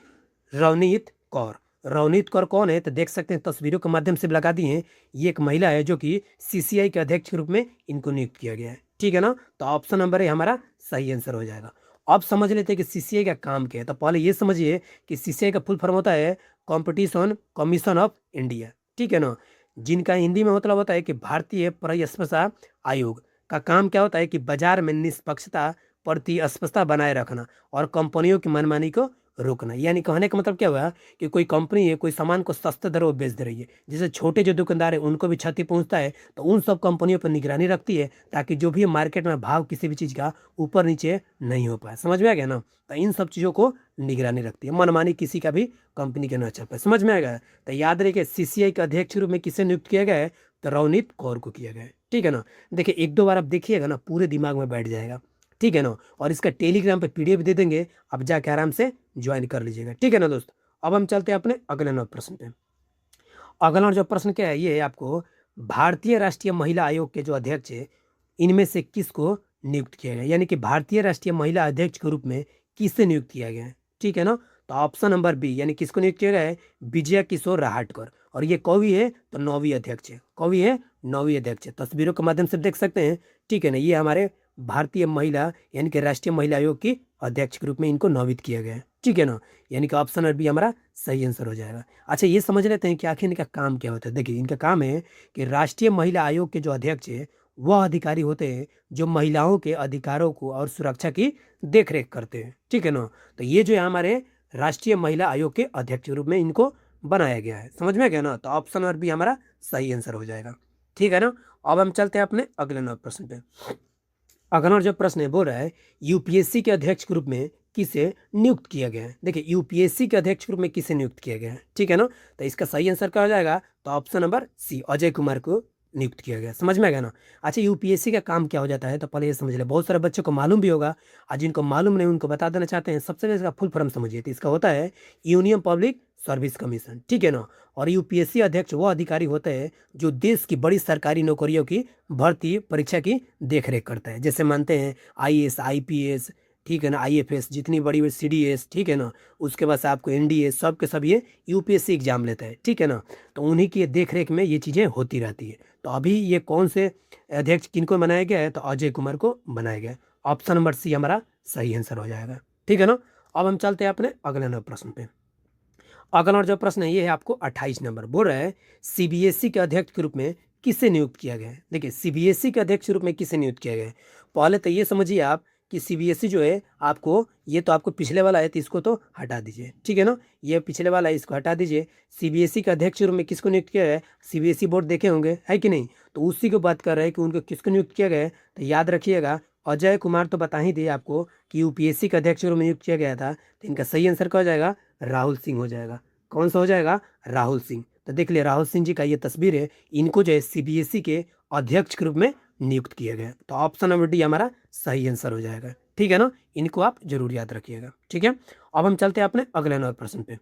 [SPEAKER 1] रवनीत कौर। रवनीत कौर कौन है? तो देख सकते हैं तस्वीरों के माध्यम से लगा दी हैं, ये एक महिला है जो कि सीसीआई के अध्यक्ष के रूप में इनको नियुक्त किया गया है। ठीक है ना, तो ऑप्शन नंबर ए हमारा सही आंसर हो जाएगा। अब समझ लेते हैं कि सीसीआई का काम क्या है। तो पहले ये समझिए कि सीसीआई का फुल फॉर्म होता है कंपटीशन कमीशन ऑफ इंडिया। ठीक है ना, जिनका हिंदी में मतलब होता है कि भारतीय प्रतिस्पर्धा आयोग का काम क्या होता है कि बाजार में निष्पक्षता प्रतिस्पर्धा बनाए रखना और कंपनियों की मनमानी को रोकना। यानी कहने का मतलब क्या हुआ कि कोई कंपनी है कोई सामान को सस्ते दरों पर बेच दे रही है, जैसे छोटे जो दुकानदार है उनको भी क्षति पहुंचता है, तो उन सब कंपनियों पर निगरानी रखती है ताकि जो भी मार्केट में भाव किसी भी चीज़ का ऊपर नीचे नहीं हो पाए। समझ में आ गया ना? तो इन सब चीज़ों को निगरानी रखती है, मनमानी किसी का भी कंपनी के न चल पाए। समझ में आ गया? तो याद रखिए सीसीआई के अध्यक्ष रूप में किसे नियुक्त किया गया है? तो रवनीत कौर को किया गया है। ठीक है ना, देखिए एक दो बार आप देखिएगा ना पूरे दिमाग में बैठ जाएगा। ठीक है ना, और इसका टेलीग्राम पे पीडीएफ दे देंगे, आप जाके आराम से ज्वाइन कर लीजिएगा। ठीक है ना दोस्त, अब हम चलते हैं अपने अगले नंबर प्रश्न पे। अगला जो प्रश्न क्या है ये है आपको, भारतीय राष्ट्रीय महिला आयोग के जो अध्यक्ष है इनमें से किसको नियुक्त किया गया, यानी कि भारतीय राष्ट्रीय महिला अध्यक्ष के रूप में किससे नियुक्त किया गया है। ठीक है ना, तो ऑप्शन नंबर बी यानी किसको नियुक्त किया गया है? विजया किशोर राहटकर। और ये कवि है तो 9वीं अध्यक्ष है, कवि है 9वीं अध्यक्ष है, तस्वीरों के माध्यम से देख सकते हैं। ठीक है ना, ये हमारे भारतीय महिला यानी कि राष्ट्रीय महिला आयोग की अध्यक्ष के रूप में इनको नामित किया गया है। ठीक है ना, यानी कि ऑप्शन बी हमारा सही आंसर हो जाएगा। अच्छा, ये समझ लेते हैं कि आखिर इनका काम क्या होता है। देखिए, इनका काम है कि राष्ट्रीय महिला आयोग के जो अध्यक्ष है वह अधिकारी होते हैं जो महिलाओं के अधिकारों को और सुरक्षा की देखरेख करते हैं। ठीक है ना, तो ये जो है हमारे राष्ट्रीय महिला आयोग के अध्यक्ष के रूप में इनको बनाया गया है। समझ में गया ना? तो ऑप्शन नंबर बी हमारा सही आंसर हो जाएगा। ठीक है ना, अब हम चलते हैं अपने अगले नंबर प्रश्न पे। अगला जो प्रश्न है बोल रहा है यूपीएससी के अध्यक्ष के रूप में किसे नियुक्त किया गया है। देखिए, यूपीएससी के अध्यक्ष के रूप में किसे नियुक्त किया गया है। ठीक है ना, तो इसका सही आंसर क्या हो जाएगा? तो option number C Ajay Kumar को नियुक्त किया गया। समझ में आ गया ना? अच्छा, यूपीएससी का काम क्या हो जाता है तो पहले ये समझ ले, बहुत सारे बच्चों को मालूम भी होगा, आज जिनको मालूम नहीं उनको बता देना चाहते हैं। सबसे पहले इसका फुल फॉर्म समझिए, तो इसका होता है यूनियन पब्लिक सर्विस कमीशन। ठीक है ना, और यूपीएससी अध्यक्ष वो अधिकारी होते हैं जो देश की बड़ी सरकारी नौकरियों की भर्ती परीक्षा की देखरेख करता है, जैसे मानते हैं आईएएस आईपीएस, ठीक है ना, आईएफएस, जितनी बड़ी बड़ी सीडीएस, ठीक है ना, उसके बाद से आपको एनडीए, सब के सब ये यूपीएससी एग्जाम लेता है। ठीक है ना, तो उन्हीं की देख रेख में ये चीज़ें होती रहती है। तो अभी ये कौन से अध्यक्ष किनको बनाया गया है? तो अजय कुमार को बनाया गया है। ऑप्शन नंबर सी हमारा सही आंसर हो जाएगा। ठीक है ना, अब हम चलते हैं अपने अगले नंबर प्रश्न पे। अगला और जो प्रश्न है ये है आपको 28 नंबर, बोल रहा है सीबीएसई के अध्यक्ष के रूप में किसे नियुक्त किया गया है। देखिए सीबीएसई के अध्यक्ष के रूप में किसे नियुक्त किया गया है, पहले तो ये समझिए आप कि सीबीएसई जो है आपको, ये तो आपको पिछले वाला है तो इसको तो हटा दीजिए, ठीक है ना, ये पिछले वाला है इसको हटा दीजिए। सीबीएसई के अध्यक्ष के रूप में किसको नियुक्त किया गया है, सीबीएसई बोर्ड देखे होंगे है कि नहीं, तो उसी को बात कर रहे हैं कि उनको किसको नियुक्त किया गया है। तो याद रखिएगा अजय कुमार तो बता ही दिए आपको कि यूपीएससी के अध्यक्ष के रूप में नियुक्त किया गया था, तो इनका सही आंसर क्या हो जाएगा, राहुल सिंह हो जाएगा। कौन सा हो जाएगा, राहुल सिंह। तो देख लिया राहुल सिंह जी का ये तस्वीर है, इनको जो है सीबीएसई के अध्यक्ष के रूप में नियुक्त किया गया। तो ऑप्शन नंबर डी हमारा सही आंसर हो जाएगा, ठीक है ना, इनको आप जरूर याद रखिएगा, ठीक है। अब हम चलते हैं अपने अगले नंबर प्रश्न पे।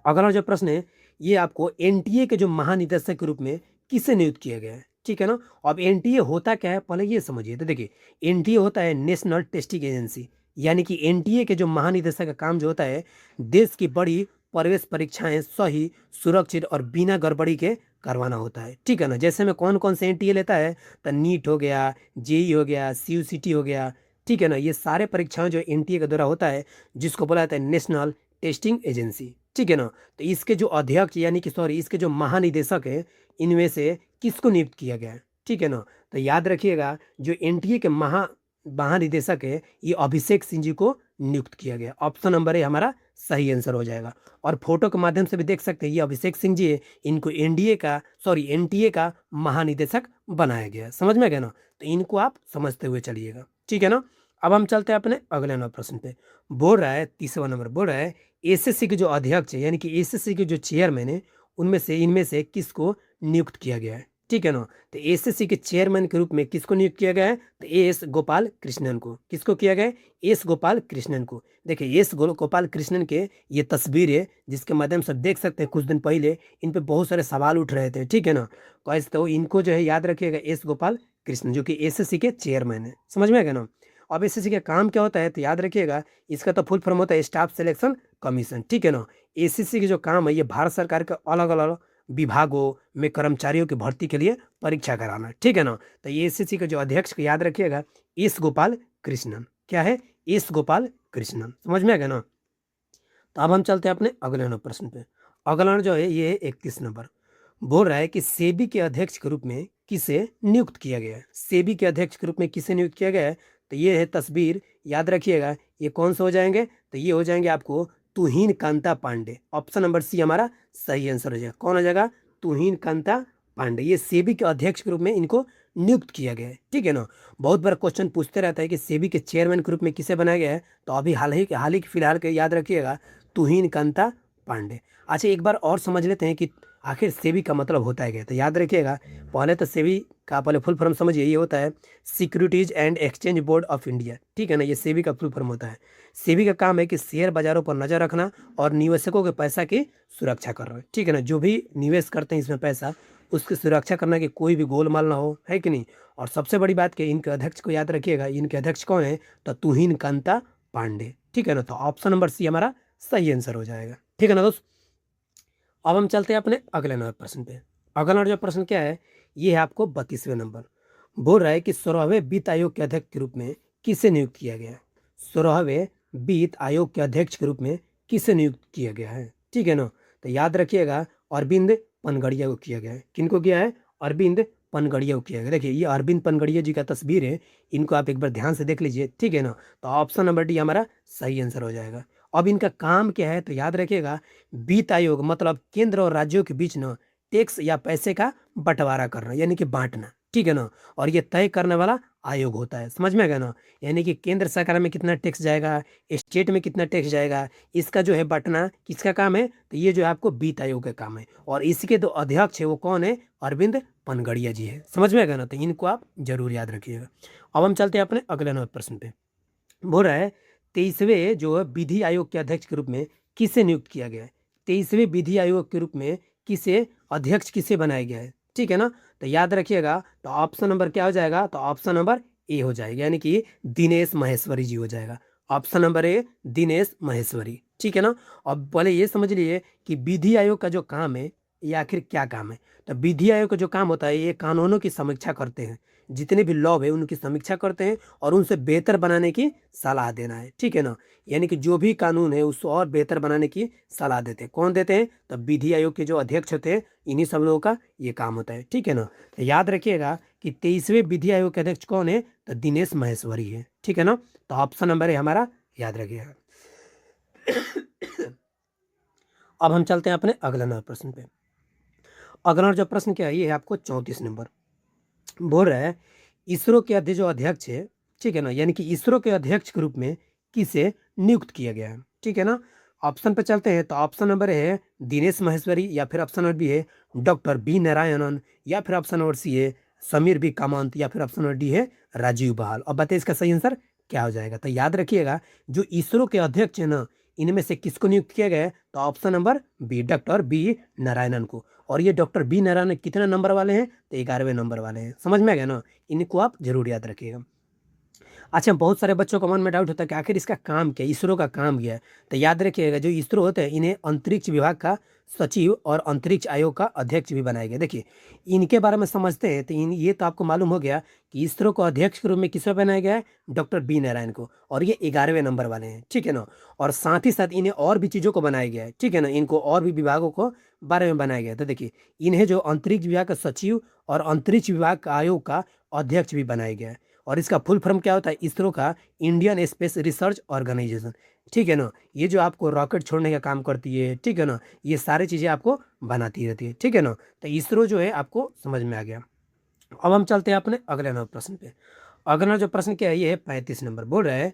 [SPEAKER 1] अगला जो प्रश्न है ये आपको एनटीए के जो महानिदेशक के रूप में किसे नियुक्त किया गया है, ठीक है ना। अब एनटीए होता क्या है पहले ये समझिए। तो देखिए एनटीए होता है नेशनल टेस्टिंग एजेंसी, यानी कि एनटीए के जो महानिदेशक का काम जो होता है देश की बड़ी प्रवेश परीक्षाएं सही, सुरक्षित और बिना गड़बड़ी के करवाना होता है, ठीक है ना। जैसे में कौन कौन से एनटीए लेता है, तो नीट हो गया, जेई हो गया, सीयूसीटी हो गया, ठीक है ना, ये सारे परीक्षाएं जो एनटीए के द्वारा होता है जिसको बोला जाता है नेशनल टेस्टिंग एजेंसी, ठीक है ना। तो इसके जो अध्यक्ष यानी कि सॉरी इसके जो महानिदेशक है इनमें से किसको नियुक्त किया गया है, ठीक है ना। तो याद रखिएगा जो एनटीए के महानिदेशक है ये अभिषेक सिंह जी को नियुक्त किया गया। ऑप्शन नंबर ए हमारा सही आंसर हो जाएगा। और फोटो के माध्यम से भी देख सकते हैं ये अभिषेक सिंह जी है, इनको एनटीए का महानिदेशक बनाया गया। समझ में गया ना, तो इनको आप समझते हुए चलिएगा, ठीक है ना। अब हम चलते हैं अपने अगले नंबर प्रश्न पे। बोल रहा है तीसरा नंबर, बोल रहा है एसएससी के जो अध्यक्ष है यानी कि एसएससी के जो चेयरमैन है इनमें से किसको नियुक्त किया गया है, ठीक है ना। तो एसएससी के चेयरमैन के रूप में किसको नियुक्त किया गया है, तो एस गोपाल कृष्णन को। किसको किया गया है, एस गोपाल कृष्णन को। देखिए एस गोपाल कृष्णन के ये तस्वीर है जिसके माध्यम से देख सकते हैं कुछ दिन पहले इन पे बहुत सारे सवाल उठ रहे थे, ठीक है ना। कैसे, तो इनको जो है याद रखिएगा एस गोपाल कृष्णन जो कि एसएससी के चेयरमैन है। समझ में आ गया ना। अब एसएससी का काम क्या होता है तो याद रखिएगा इसका तो फुल फॉर्म होता है स्टाफ सिलेक्शन कमीशन, ठीक है ना। एसएससी के जो काम है ये भारत सरकार के अलग अलग विभागों में कर्मचारियों की भर्ती के लिए परीक्षा कराना, ठीक है ना। तो ये एसएससी के जो अध्यक्ष को याद रखिएगा एस गोपाल कृष्णन। क्या है, एस गोपाल कृष्णन। समझ में आ गया ना। तो अब हम चलते हैं अपने अगले नंबर प्रश्न पे। अगला जो है ये है 31 नंबर, बोल रहा है कि सेबी के अध्यक्ष के रूप में किसे नियुक्त किया गया है। सेबी के अध्यक्ष के रूप में किसे नियुक्त किया गया है, तो ये है तस्वीर, याद रखिएगा ये कौन से हो जाएंगे, तो ये हो जाएंगे आपको Tuhin Kanta Pandey. Option number C हमारा सही आंसर हो जाएगा। कौन हो जाएगा, तुहिन कांता पांडे। ये सेबी के अध्यक्ष के रूप में इनको नियुक्त किया गया है, ठीक है ना। बहुत बार क्वेश्चन पूछते रहता है कि सेबी के चेयरमैन के रूप में किसे बनाया गया है, तो अभी हाल ही फिलहाल के याद रखिएगा तुहिन कांता पांडे। अच्छा एक बार और समझ लेते हैं कि आखिर सेबी का मतलब होता है क्या। तो याद रखिएगा पहले तो सेबी का पहले फुल फॉर्म समझिए, ये होता है securities and exchange board of India, ठीक है ना। ये सेबी का फुल फॉर्म होता है। सेबी का काम है कि शेयर बाजारों पर नजर रखना और निवेशकों के पैसा की सुरक्षा करना, ठीक है ना। जो भी निवेश करते हैं इसमें पैसा उसकी सुरक्षा करना कि कोई भी गोलमाल ना हो, है कि नहीं। और सबसे बड़ी बात कि इनके अध्यक्ष को याद रखिएगा, इनके अध्यक्ष कौन है, तो तुहिन कांता पांडे, ठीक है ना। तो ऑप्शन नंबर सी हमारा सही आंसर हो जाएगा, ठीक है ना दोस्त। अब हम चलते हैं अपने अगले नंबर प्रश्न पे। अगला जो प्रश्न क्या है ये है आपको 32वें नंबर, बोल रहा है कि 16वें वित्त आयोग के अध्यक्ष के रूप में किसे नियुक्त किया गया है। 16वें वित्त आयोग के अध्यक्ष के रूप में किसे नियुक्त किया गया है, ठीक है ना। तो याद रखिएगा अरविंद पनगड़िया को किया गया है। किनको किया है, अरविंद पनगड़िया को किया गया। देखिए ये अरविंद पनगड़िया जी का तस्वीर है, इनको आप एक बार ध्यान से देख लीजिए, ठीक है ना। तो ऑप्शन नंबर डी हमारा सही आंसर हो जाएगा। अब इनका काम क्या है तो याद रखिएगा वित्त आयोग मतलब केंद्र और राज्यों के बीच ना टैक्स या पैसे का बंटवारा करना यानी कि बांटना, ठीक है ना। और ये तय करने वाला आयोग होता है। समझ में आ गया ना। यानी कि केंद्र सरकार में कितना टैक्स जाएगा, स्टेट में कितना टैक्स जाएगा, इसका जो है बांटना किसका काम है, तो ये जो है आपको वित्त आयोग का काम है। और इसके जो अध्यक्ष है वो कौन है, अरविंद पनगड़िया जी है। समझ में आ गया ना। तो इनको आप जरूर याद रखिएगा। अब हम चलते हैं अपने अगले नंबर प्रश्न पे। बोल रहा है 23वें जो है विधि आयोग के अध्यक्ष के रूप में किसे नियुक्त किया गया है। 23वें विधि आयोग के रूप में किसे बनाया गया है, ठीक है ना। तो याद रखिएगा तो ऑप्शन नंबर क्या हो जाएगा, तो ऑप्शन नंबर ए हो जाएगा यानी कि दिनेश महेश्वरी जी हो जाएगा। Option number A Dinesh Maheshwari, ठीक है ना। अब पहले ये समझ लिए कि विधि आयोग का जो काम है ये आखिर क्या काम है। तो विधि आयोग का जो काम होता है ये कानूनों की समीक्षा करते हैं। जितने भी लॉ है उनकी समीक्षा करते हैं और उनसे बेहतर बनाने की सलाह देना है, ठीक है ना। यानी कि जो भी कानून है उसको और बेहतर बनाने की सलाह देते हैं। कौन देते हैं? तो विधि आयोग के जो अध्यक्ष होते हैं, इन्हीं सब लोगों का ये काम होता है, ठीक है ना। तो याद रखिएगा कि 23वें विधि आयोग के अध्यक्ष कौन है? तो दिनेश माहेश्वरी है, ठीक है ना। तो ऑप्शन नंबर है हमारा, याद रखिएगा। अब हम चलते हैं अपने अगला नंबर प्रश्न पे। अगला जो प्रश्न क्या है, ये है आपको 34 नंबर। बोल रहा है इसरो के जो अध्यक्ष है, ठीक है ना, यानी कि इसरो के अध्यक्ष के रूप में किसे नियुक्त किया गया है, ठीक है ना। ऑप्शन पे चलते हैं। तो ऑप्शन नंबर है दिनेश माहेश्वरी, या फिर ऑप्शन नंबर बी है डॉक्टर बी नारायणन, या फिर ऑप्शन नंबर सी है समीर बी कामत, या फिर ऑप्शन नंबर डी है राजीव बहाल। अब बताइए इसका सही आंसर क्या हो जाएगा। तो याद रखिएगा जो इसरो के अध्यक्ष है ना, इनमें से किसको नियुक्त किया गया है? तो option number B doctor B Narayanan को। और ये डॉक्टर बी नारायणन कितने नंबर वाले हैं? तो 11वें नंबर वाले हैं। समझ में आ गया ना, इनको आप जरूर याद रखिएगा। अच्छा, बहुत सारे बच्चों को मन में डाउट होता है कि आखिर इसका काम क्या है, इसरो का काम क्या है। तो याद रखिएगा जो इसरो होता है इन्हें अंतरिक्ष विभाग का सचिव और अंतरिक्ष आयोग का अध्यक्ष भी बनाया गया। देखिए इनके बारे में समझते हैं। तो ये तो आपको मालूम हो गया कि इसरो को अध्यक्ष के रूप में किसको बनाया गया है? डॉक्टर बी नारायण को। और ये 11वें नंबर वाले हैं, ठीक है ना। और साथ ही साथ इन्हें और भी चीज़ों को बनाया गया है, ठीक है ना। इनको और भी विभागों को बारे में बनाया गया है। तो देखिए इन्हें जो अंतरिक्ष विभाग का सचिव और अंतरिक्ष विभाग का आयोग का अध्यक्ष भी बनाया गया है। और इसका फुल फॉर्म क्या होता है? इसरो का इंडियन स्पेस रिसर्च ऑर्गेनाइजेशन, ठीक है ना। ये जो आपको रॉकेट छोड़ने का काम करती है, ठीक है ना, ये सारी चीज़ें आपको बनाती रहती है, ठीक है ना। तो इसरो जो है आपको समझ में आ गया। अब हम चलते हैं अपने अगले नंबर प्रश्न पे। अगला जो प्रश्न क्या है, ये है 35 नंबर। बोल रहा है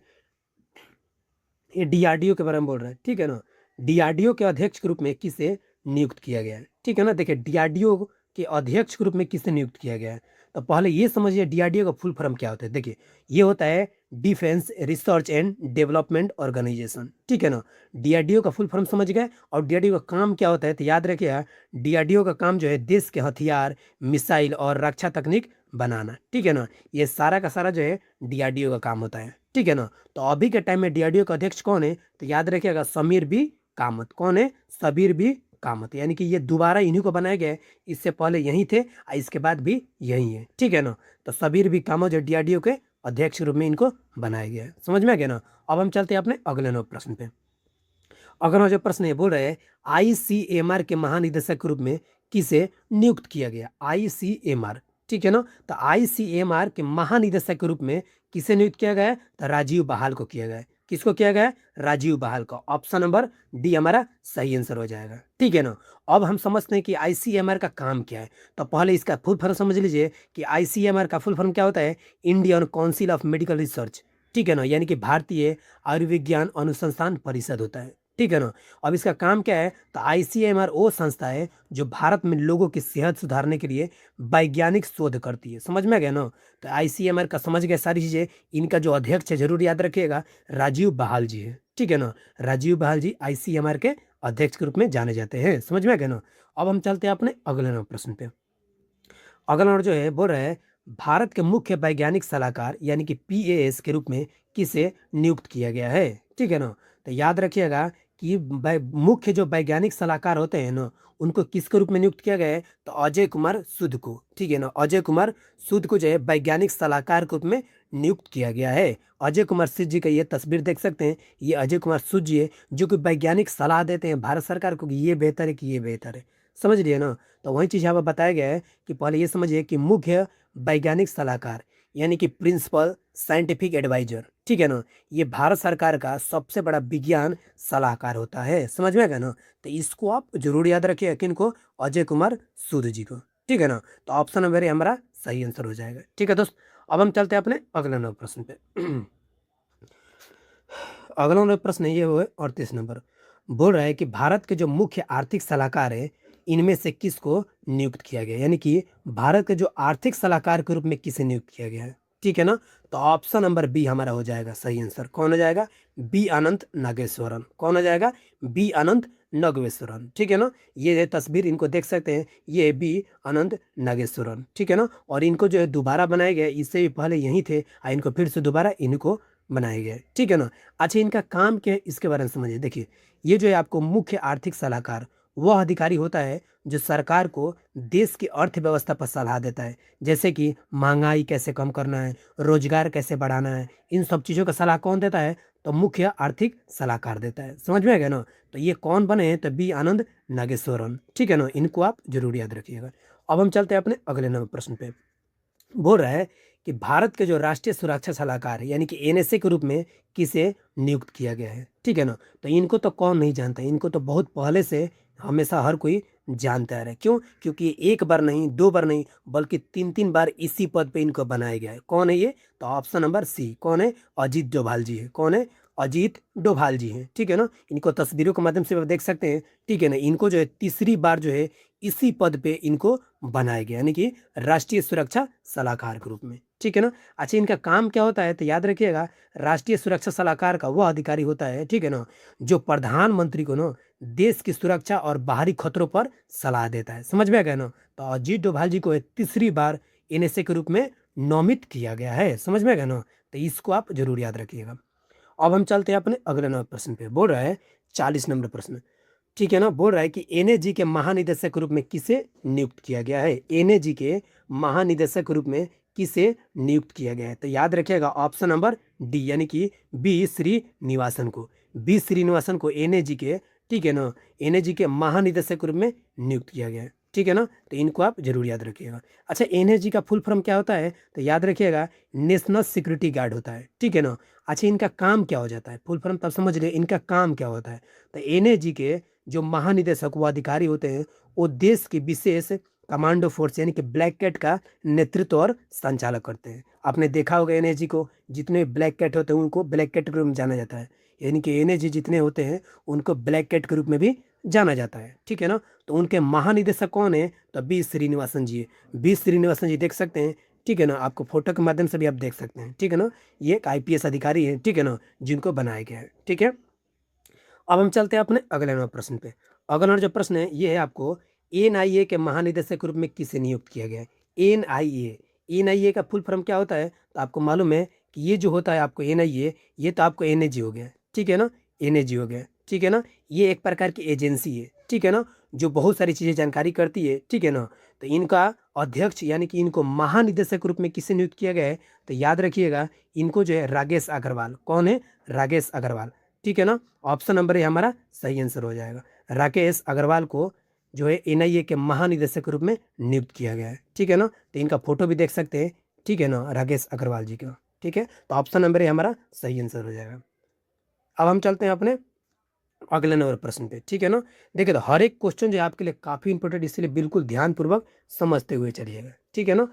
[SPEAKER 1] ये डीआरडीओ के बारे में बोल रहा है, ठीक है ना। डीआरडीओ के अध्यक्ष के रूप में किसे नियुक्त किया गया है, ठीक है ना। देखिए डीआरडीओ के अध्यक्ष के रूप में किसे नियुक्त किया गया है। तो पहले ये समझिए डीआरडीओ का फुल फॉर्म क्या होता है। देखिए ये होता है defence research and development organisation, ठीक है ना। डीआरडीओ का फुल फॉर्म समझ गए। और डीआरडीओ का काम क्या होता है? तो याद रखिए डीआरडीओ का काम जो है देश के हथियार, मिसाइल और रक्षा तकनीक बनाना, ठीक है ना। ये सारा का सारा जो है डीआरडीओ का काम होता है, ठीक है ना। तो अभी के टाइम में डीआरडीओ का अध्यक्ष कौन है? तो याद रखिएगा समीर बी कामत। कौन है? सबीर बी कामत। यानी कि ये दोबारा इन्हीं को बनाया गया है। इससे पहले यहीं थे और इसके बाद भी यहीं है, ठीक है ना। तो सबीर बी कामत जो डीआरडीओ के अध्यक्ष के रूप में इनको बनाया गया है। समझ में आ गया ना। अब हम चलते हैं अपने अगले नंबर प्रश्न पे। अगला जो प्रश्न है बोल रहे हैं आईसीएमआर के महानिदेशक के रूप में किसे नियुक्त किया गया? आईसीएमआर, ठीक है ना। तो आईसीएमआर के महानिदेशक के रूप में किसे नियुक्त किया गया है? तो राजीव बहाल को किया गया है। किसको किया गया है? राजीव बहाल को। ऑप्शन नंबर डी हमारा सही आंसर हो जाएगा, ठीक है ना। अब हम समझते हैं कि आईसीएमआर का काम क्या है। तो पहले इसका फुल फॉर्म समझ लीजिए कि आईसीएमआर का फुल फॉर्म क्या होता है? Indian council of medical research, ठीक है ना। यानी कि भारतीय आयुर्विज्ञान अनुसंधान परिषद होता है, ठीक है ना। अब इसका काम क्या है? तो आईसीएमआर वो संस्था है जो भारत में लोगों की सेहत सुधारने के लिए वैज्ञानिक शोध करती है। समझ में आ गया ना। तो आईसीएमआर का समझ गए सारी चीज़ें। इनका जो अध्यक्ष है जरूर याद रखिएगा राजीव बहाल जी है, ठीक है ना। राजीव बहाल जी आईसीएमआर के अध्यक्ष के रूप में जाने जाते हैं। समझ में आ गया ना। अब हम चलते हैं अपने अगले नंबर प्रश्न पे। अगला नंबर जो है बोल रहा है भारत के मुख्य वैज्ञानिक सलाहकार यानी कि पीएएस के रूप में किसे नियुक्त किया गया है, ठीक है ना। तो याद रखिएगा कि मुख्य जो वैज्ञानिक सलाहकार होते हैं ना, उनको किसके रूप में नियुक्त किया गया है? तो अजय कुमार सूद को, ठीक है ना। अजय कुमार सूद को जो है वैज्ञानिक सलाहकार के रूप में नियुक्त किया गया है। अजय कुमार सूद जी का ये तस्वीर देख सकते हैं। ये अजय कुमार सूद जी है जो कि वैज्ञानिक सलाह देते हैं भारत सरकार को कि ये बेहतर है कि ये बेहतर है। समझ लिए ना। तो वही चीज़ यहाँ पर बताया गया है कि पहले ये समझिए कि मुख्य वैज्ञानिक सलाहकार यानी कि प्रिंसिपल साइंटिफिक एडवाइजर, ठीक है ना, ये भारत सरकार का सबसे बड़ा विज्ञान सलाहकार होता है। समझ में आ गया ना। तो इसको आप जरूर याद रखिए किनको? अजय कुमार सूद जी को, ठीक है ना। तो ऑप्शन नंबर हमारा सही आंसर हो जाएगा, ठीक है दोस्त। अब हम चलते हैं अपने अगले नंबर प्रश्न पे। अगला नंबर प्रश्न ये वो है 38 नंबर। बोल रहा है कि भारत के जो मुख्य आर्थिक सलाहकार है इनमें से किसको नियुक्त किया गया, यानी कि भारत के जो आर्थिक सलाहकार के रूप में किसे नियुक्त किया गया है, ठीक है ना। तो ऑप्शन नंबर बी हमारा हो जाएगा सही आंसर। कौन हो जाएगा? बी अनंत नागेश्वरन। कौन हो जाएगा? बी अनंत नागेश्वरन, ठीक है ना। ये तस्वीर इनको देख सकते हैं, ये बी अनंत नागेश्वरन, ठीक है ना। और इनको जो है दोबारा बनाया गया, इससे भी पहले यहीं थे और इनको फिर से दोबारा इनको बनाया गया, ठीक है ना। अच्छा इनका काम क्या है इसके बारे में समझिए। देखिए ये जो है आपको मुख्य आर्थिक सलाहकार वह अधिकारी होता है जो सरकार को देश की अर्थव्यवस्था पर सलाह देता है, जैसे कि महंगाई कैसे कम करना है, रोजगार कैसे बढ़ाना है, इन सब चीज़ों का सलाह कौन देता है? तो मुख्य आर्थिक सलाहकार देता है। समझ में आ गया ना? तो ये कौन बने हैं? तो बी आनंद नागेश्वरन। ठीक है ना? इनको आप जरूर याद रखिएगा। अब हम चलते हैं अपने अगले नंबर प्रश्न पे। बोल रहा है कि भारत के जो राष्ट्रीय सुरक्षा सलाहकार है यानी कि एनएसए के रूप में किसे नियुक्त किया गया है? ठीक है ना? तो इनको तो कौन नहीं जानता, इनको तो बहुत पहले से हमेशा हर कोई जानता है। क्यों? क्योंकि एक बार नहीं, दो बार नहीं, बल्कि तीन तीन बार इसी पद पे इनको बनाया गया है। कौन है ये? तो ऑप्शन नंबर सी कौन है? अजीत डोभाल जी है। कौन है? अजीत डोभाल जी हैं। ठीक है ना? इनको तस्वीरों के माध्यम से आप देख सकते हैं। ठीक है ना? इनको जो है तीसरी बार जो है इसी पद पे इनको बनाया गया, यानी कि राष्ट्रीय सुरक्षा सलाहकार के रूप में। ठीक है ना? अच्छा, इनका काम क्या होता है? तो याद रखिएगा, राष्ट्रीय सुरक्षा सलाहकार का वह अधिकारी होता है, ठीक है ना, जो प्रधानमंत्री को ना देश की सुरक्षा और बाहरी खतरों पर सलाह देता है। समझ में आ गया ना? तो अजीत डोभाल जी को तीसरी बार एनएसए के रूप में नामित किया गया है। समझ में आ गया ना? तो इसको आप जरूर याद रखिएगा। अब हम चलते हैं अपने अगले नंबर प्रश्न पे। बोल रहा है 40 नंबर प्रश्न। ठीक है ना? बोल रहा है कि एनएजी के महानिदेशक के रूप में किसे नियुक्त किया गया है? एनएजी के महानिदेशक के रूप में किसे नियुक्त किया गया है? तो याद रखिएगा ऑप्शन नंबर डी यानी कि बी श्रीनिवासन को। बी श्रीनिवासन को एनएजी के, ठीक है ना, एनएजी के महानिदेशक के रूप में नियुक्त किया गया है। ठीक है ना? तो इनको आप जरूर याद रखिएगा। अच्छा, एनएजी का फुल फॉर्म क्या होता है? तो याद रखिएगा नेशनल सिक्योरिटी गार्ड होता है। ठीक है ना? अच्छा, इनका काम क्या हो जाता है? फुल फॉर्म तब समझ लिए इनका काम क्या होता है। तो एनएजी के जो महानिदेशक व अधिकारी होते हैं वो देश की विशेष कमांडो फोर्स यानी कि ब्लैक कैट का नेतृत्व और संचालक करते हैं। आपने देखा होगा एनएजी को, जितने ब्लैक कैट होते हैं उनको ब्लैक कैट के रूप में जाना जाता है, यानी कि एनएजी जितने होते हैं उनको ब्लैक कैट के रूप में भी जाना जाता है। ठीक है ना? तो उनके महानिदेशक कौन है? तो बी श्रीनिवासन जी है। बी श्रीनिवासन जी देख सकते हैं। ठीक है ना? आपको फोटो के माध्यम से भी आप देख सकते हैं। ठीक है ना? ये एक आईपीएस अधिकारी है, ठीक है ना, जिनको बनाया गया है। ठीक है, अब हम चलते हैं अपने अगले नंबर प्रश्न पे। अगला नंबर जो प्रश्न है ये है आपको, एनआईए के महानिदेशक के रूप में किसे नियुक्त किया गया है? एनआईए, एनआईए का फुल फॉर्म क्या होता है? तो आपको मालूम है कि ये जो होता है आपको एनआईए, ये तो आपको एनएजी हो गया। ठीक है ना? एनएजी हो गया। ठीक है ना? ये एक प्रकार की एजेंसी है, ठीक है ना, जो बहुत सारी चीज़ें जानकारी करती है। ठीक है ना? तो इनका अध्यक्ष यानी कि इनको महानिदेशक के रूप में किसे नियुक्त किया गया है? तो याद रखिएगा इनको जो है राकेश अग्रवाल। कौन है? राकेश अग्रवाल। ठीक है ना? ऑप्शन नंबर ये हमारा सही आंसर हो जाएगा। राकेश अग्रवाल को जो है एनआईए के महानिदेशक के रूप में नियुक्त किया गया है। ठीक है ना? तो इनका फोटो भी देख सकते हैं। ठीक है ना? राकेश अग्रवाल जी का। ठीक है, तो ऑप्शन नंबर ये हमारा सही आंसर हो जाएगा। अब हम चलते हैं अपने अगले नंबर प्रश्न पे। ठीक है ना? देखिए, तो हर एक क्वेश्चन जो है आपके लिए काफ़ी इंपॉर्टेंट, इसलिए बिल्कुल ध्यानपूर्वक समझते हुए चलिएगा। ठीक है ना?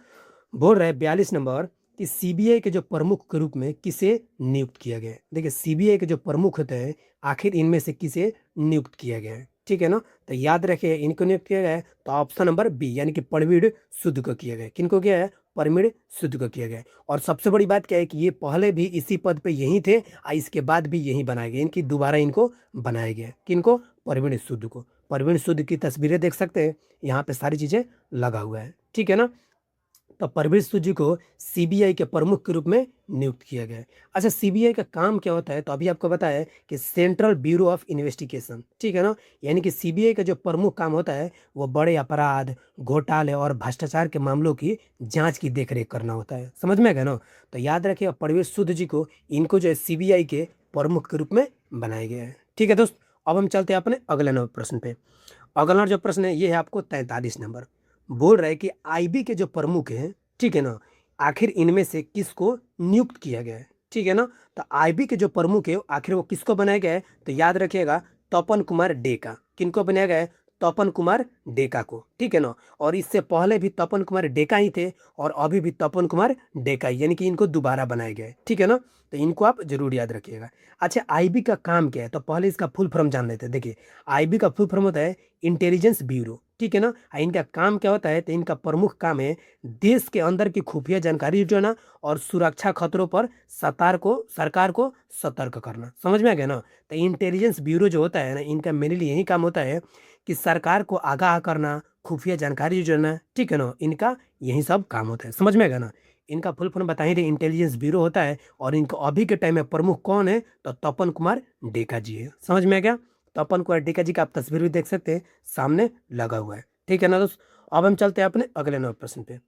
[SPEAKER 1] बोल रहे हैं 42 नंबर कि सीबीआई के जो प्रमुख के रूप में किसे नियुक्त किया गया है? देखिए, सीबीआई के जो प्रमुख होते हैं आखिर इनमें से किसे नियुक्त किया गया है? ठीक है ना? तो याद रखिए इनको नियुक्त किया गया है तो ऑप्शन नंबर बी यानी कि परवीन सूद को किया गया है। किनको किया है? परवीन सूद को किया गया है। और सबसे बड़ी बात क्या है कि ये पहले भी इसी पद पे यही थे और इसके बाद भी यही बनाए गए, इनकी दोबारा इनको बनाया गया। किनको? परवीन सूद को। परवीन सूद की तस्वीरें देख सकते हैं, यहाँ पे सारी चीज़ें लगा हुआ है। ठीक है ना? तो परवेज सूद जी को सीबीआई के प्रमुख के रूप में नियुक्त किया गया है। अच्छा, सीबीआई का काम क्या होता है? तो अभी आपको बताया है कि सेंट्रल ब्यूरो ऑफ इन्वेस्टिगेशन। ठीक है ना? यानी कि सीबीआई का जो प्रमुख काम होता है वो बड़े अपराध, घोटाले और भ्रष्टाचार के मामलों की जांच की देखरेख करना होता है। समझ में आ गया ना? तो याद रखिए परवेज सूद जी को, इनको जो है सीबीआई के प्रमुख के रूप में बनाया गया है। ठीक है दोस्त, अब हम चलते हैं अपने अगले नंबर प्रश्न पे। अगला जो प्रश्न है ये है आपको 43 नंबर। बोल रहा है कि आईबी के जो प्रमुख हैं, ठीक है ना, आखिर इनमें से किसको नियुक्त किया गया है? ठीक है ना? तो आईबी के जो प्रमुख है आखिर वो किसको बनाया गया है? तो याद रखिएगा तपन कुमार डेका। किनको बनाया गया है? तपन कुमार डेका को। ठीक है ना? और इससे पहले भी तपन कुमार डेका ही थे और अभी भी तपन कुमार डेका ही, यानी कि इनको दोबारा बनाया गया है। ठीक है ना? तो इनको आप जरूर याद रखिएगा। अच्छा, आईबी का काम क्या है? तो पहले इसका फुल फॉर्म जान लेते हैं। देखिए, आईबी का फुल फॉर्म होता है इंटेलिजेंस ब्यूरो। ठीक है ना? इनका काम क्या होता है? तो इनका प्रमुख काम है देश के अंदर की खुफिया जानकारी जुटाना और सुरक्षा खतरों पर सरकार को सतर्क करना। समझ में आ गया ना? तो इंटेलिजेंस ब्यूरो जो होता है ना, इनका मेनली यही काम होता है कि सरकार को आगाह करना, खुफिया जानकारी जुटाना। ठीक है ना? इनका यही सब काम होता है। समझ में आ गया ना? इनका फुल फॉर्म बता ही रहे, इंटेलिजेंस ब्यूरो होता है। और इनको अभी के टाइम में प्रमुख कौन है? तो तपन कुमार डेका जी है। समझ में आ गया? तपन कुमार डेका जी का आप तस्वीर भी देख सकते हैं, सामने लगा हुआ है। ठीक है ना दोस्त। अब हम चलते हैं अपने अगले नंबर प्रश्न पे।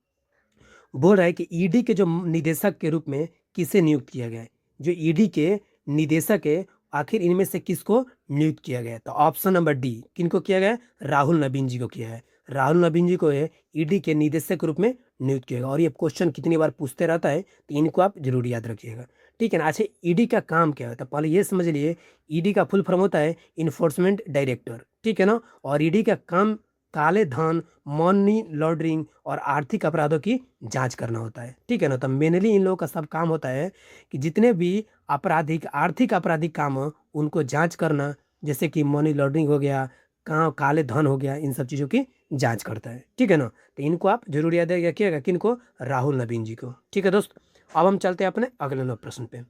[SPEAKER 1] बोल रहा है कि ईडी के जो निदेशक के रूप में किसे नियुक्त किया गया है। जो ईडी के निदेशक है, आखिर इनमें से किसको नियुक्त किया गया है? तो ऑप्शन नंबर डी, किनको किया गया है? राहुल नवीन जी को किया है। राहुल नवीन जी को है ईडी के निदेशक के रूप में नियुक्त किया गया। और ये क्वेश्चन कितनी बार पूछते रहता है, तो इनको आप जरूर याद रखिएगा। ठीक है ना। अच्छा, ईडी का काम क्या होता है पहले ये समझ लिए। ईडी का फुल फॉर्म होता है इन्फोर्समेंट डायरेक्टर। ठीक है ना। और ईडी का काम काले धन, मनी लॉन्ड्रिंग और आर्थिक अपराधों की जांच करना होता है। ठीक है ना। तो मेनली इन लोगों का सब काम होता है कि जितने भी आपराधिक आर्थिक आपराधिक काम हो उनको जांच करना, जैसे कि मनी लॉन्ड्रिंग हो गया, काले धन हो गया, इन सब चीज़ों की जांच करता है। ठीक है ना। तो इनको आप जरूर याद रखिएगा, किनको? राहुल नवीन जी को। ठीक है दोस्त। अब हम चलते हैं अपने अगले नंबर प्रश्न पे।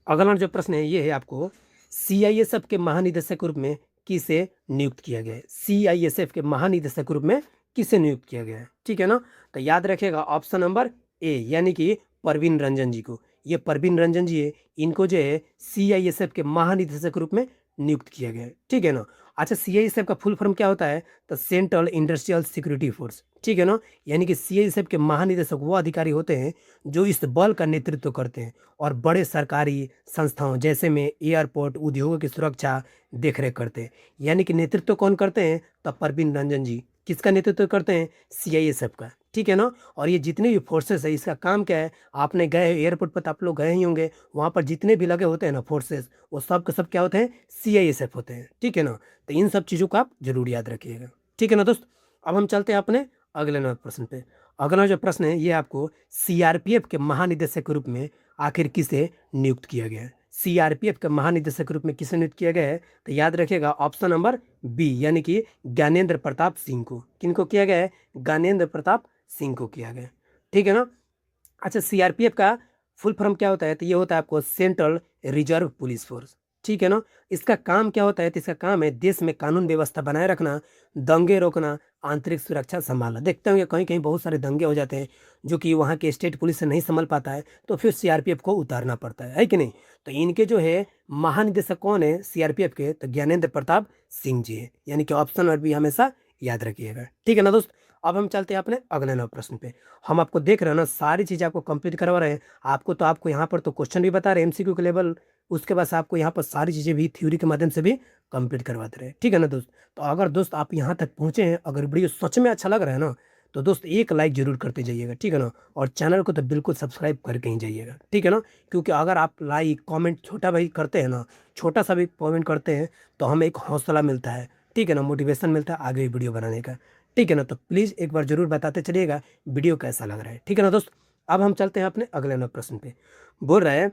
[SPEAKER 1] अगला जो प्रश्न है ये है आपको, सीआईएसएफ के महानिदेशक के रूप में किसे नियुक्त किया गया है? सीआईएसएफ के महानिदेशक के रूप में किसे नियुक्त किया गया है? ठीक है ना। तो याद रखिएगा ऑप्शन नंबर ए, यानी कि परवीन रंजन जी को। ये परवीन रंजन जी है, इनको जो है सीआईएसएफ के महानिदेशक के रूप में नियुक्त किया गया है। ठीक है ना। अच्छा, सीआईएसएफ का फुल फॉर्म क्या होता है? तो सेंट्रल इंडस्ट्रियल सिक्योरिटी फोर्स। ठीक है ना। यानी कि सीआईएसएफ के महानिदेशक वो अधिकारी होते हैं जो इस बल का नेतृत्व करते हैं और बड़े सरकारी संस्थाओं जैसे में एयरपोर्ट, उद्योगों की सुरक्षा देखरेख करते हैं। यानी कि नेतृत्व कौन करते हैं? तो परवीन रंजन जी। किसका नेतृत्व करते हैं? सीआईएसएफ का। ठीक है ना। और ये जितने भी फोर्सेस है, इसका काम क्या है? आपने गए एयरपोर्ट पर, तो आप लोग गए ही होंगे, वहाँ पर जितने भी लगे होते हैं ना फोर्सेस, वो सब के सब क्या होते हैं? सीआईएसएफ होते हैं। ठीक है ना। तो इन सब चीज़ों को आप जरूर याद रखिएगा। ठीक है ना दोस्त। अब हम चलते हैं अपने अगले नंबर प्रश्न पे। अगला जो प्रश्न है ये आपको, सीआरपीएफ के महानिदेशक के रूप में आखिर किसे नियुक्त किया गया है? सीआरपीएफ के महानिदेशक के रूप में किसे नियुक्त किया गया है? तो याद रखिएगा ऑप्शन नंबर बी, यानी कि ज्ञानेंद्र प्रताप सिंह को। किनको किया गया है? ज्ञानेंद्र प्रताप सिंह को किया गया। ठीक है ना। अच्छा, सीआरपीएफ का फुल फॉर्म क्या होता है? तो ये होता है आपको सेंट्रल रिजर्व पुलिस फोर्स। ठीक है ना। इसका काम क्या होता है? तो इसका काम है देश में कानून व्यवस्था बनाए रखना, दंगे रोकना, आंतरिक सुरक्षा संभालना। देखते होंगे कहीं कहीं बहुत सारे दंगे हो जाते हैं जो कि वहाँ के स्टेट पुलिस से नहीं संभल पाता है, तो फिर सीआरपीएफ को उतारना पड़ता है कि नहीं? तो इनके जो है महानिदेशक कौन है सीआरपीएफ के? तो ज्ञानेंद्र प्रताप सिंह जी है। यानी कि ऑप्शन नंबर बी हमेशा याद रखिएगा। ठीक है ना दोस्त। अब हम चलते हैं अपने अगले नंबर प्रश्न पे। हम आपको देख रहे हैं ना, सारी चीज़ें आपको कंप्लीट करवा रहे हैं। आपको यहाँ पर तो क्वेश्चन भी बता रहे हैं एमसीक्यू के लेवल, उसके बाद आपको यहाँ पर सारी चीज़ें भी थ्योरी के माध्यम से भी कंप्लीट करवाते रहे। ठीक है ना दोस्त। तो अगर दोस्त आप यहाँ तक पहुँचे हैं, अगर वीडियो सच में अच्छा लग रहा है ना, तो दोस्त एक लाइक जरूर करते जाइएगा। ठीक है ना। और चैनल को तो बिल्कुल सब्सक्राइब करके ही जाइएगा। ठीक है ना। क्योंकि अगर आप लाइक कमेंट छोटा भाई करते हैं ना, छोटा सा भी कमेंट करते हैं, तो हमें एक हौसला मिलता है। ठीक है ना, मोटिवेशन मिलता है आगे वीडियो बनाने का। ठीक है ना। तो प्लीज़ एक बार जरूर बताते चलिएगा वीडियो कैसा लग रहा है। ठीक है ना दोस्त। अब हम चलते हैं अपने अगले नंबर प्रश्न पे। बोल रहा है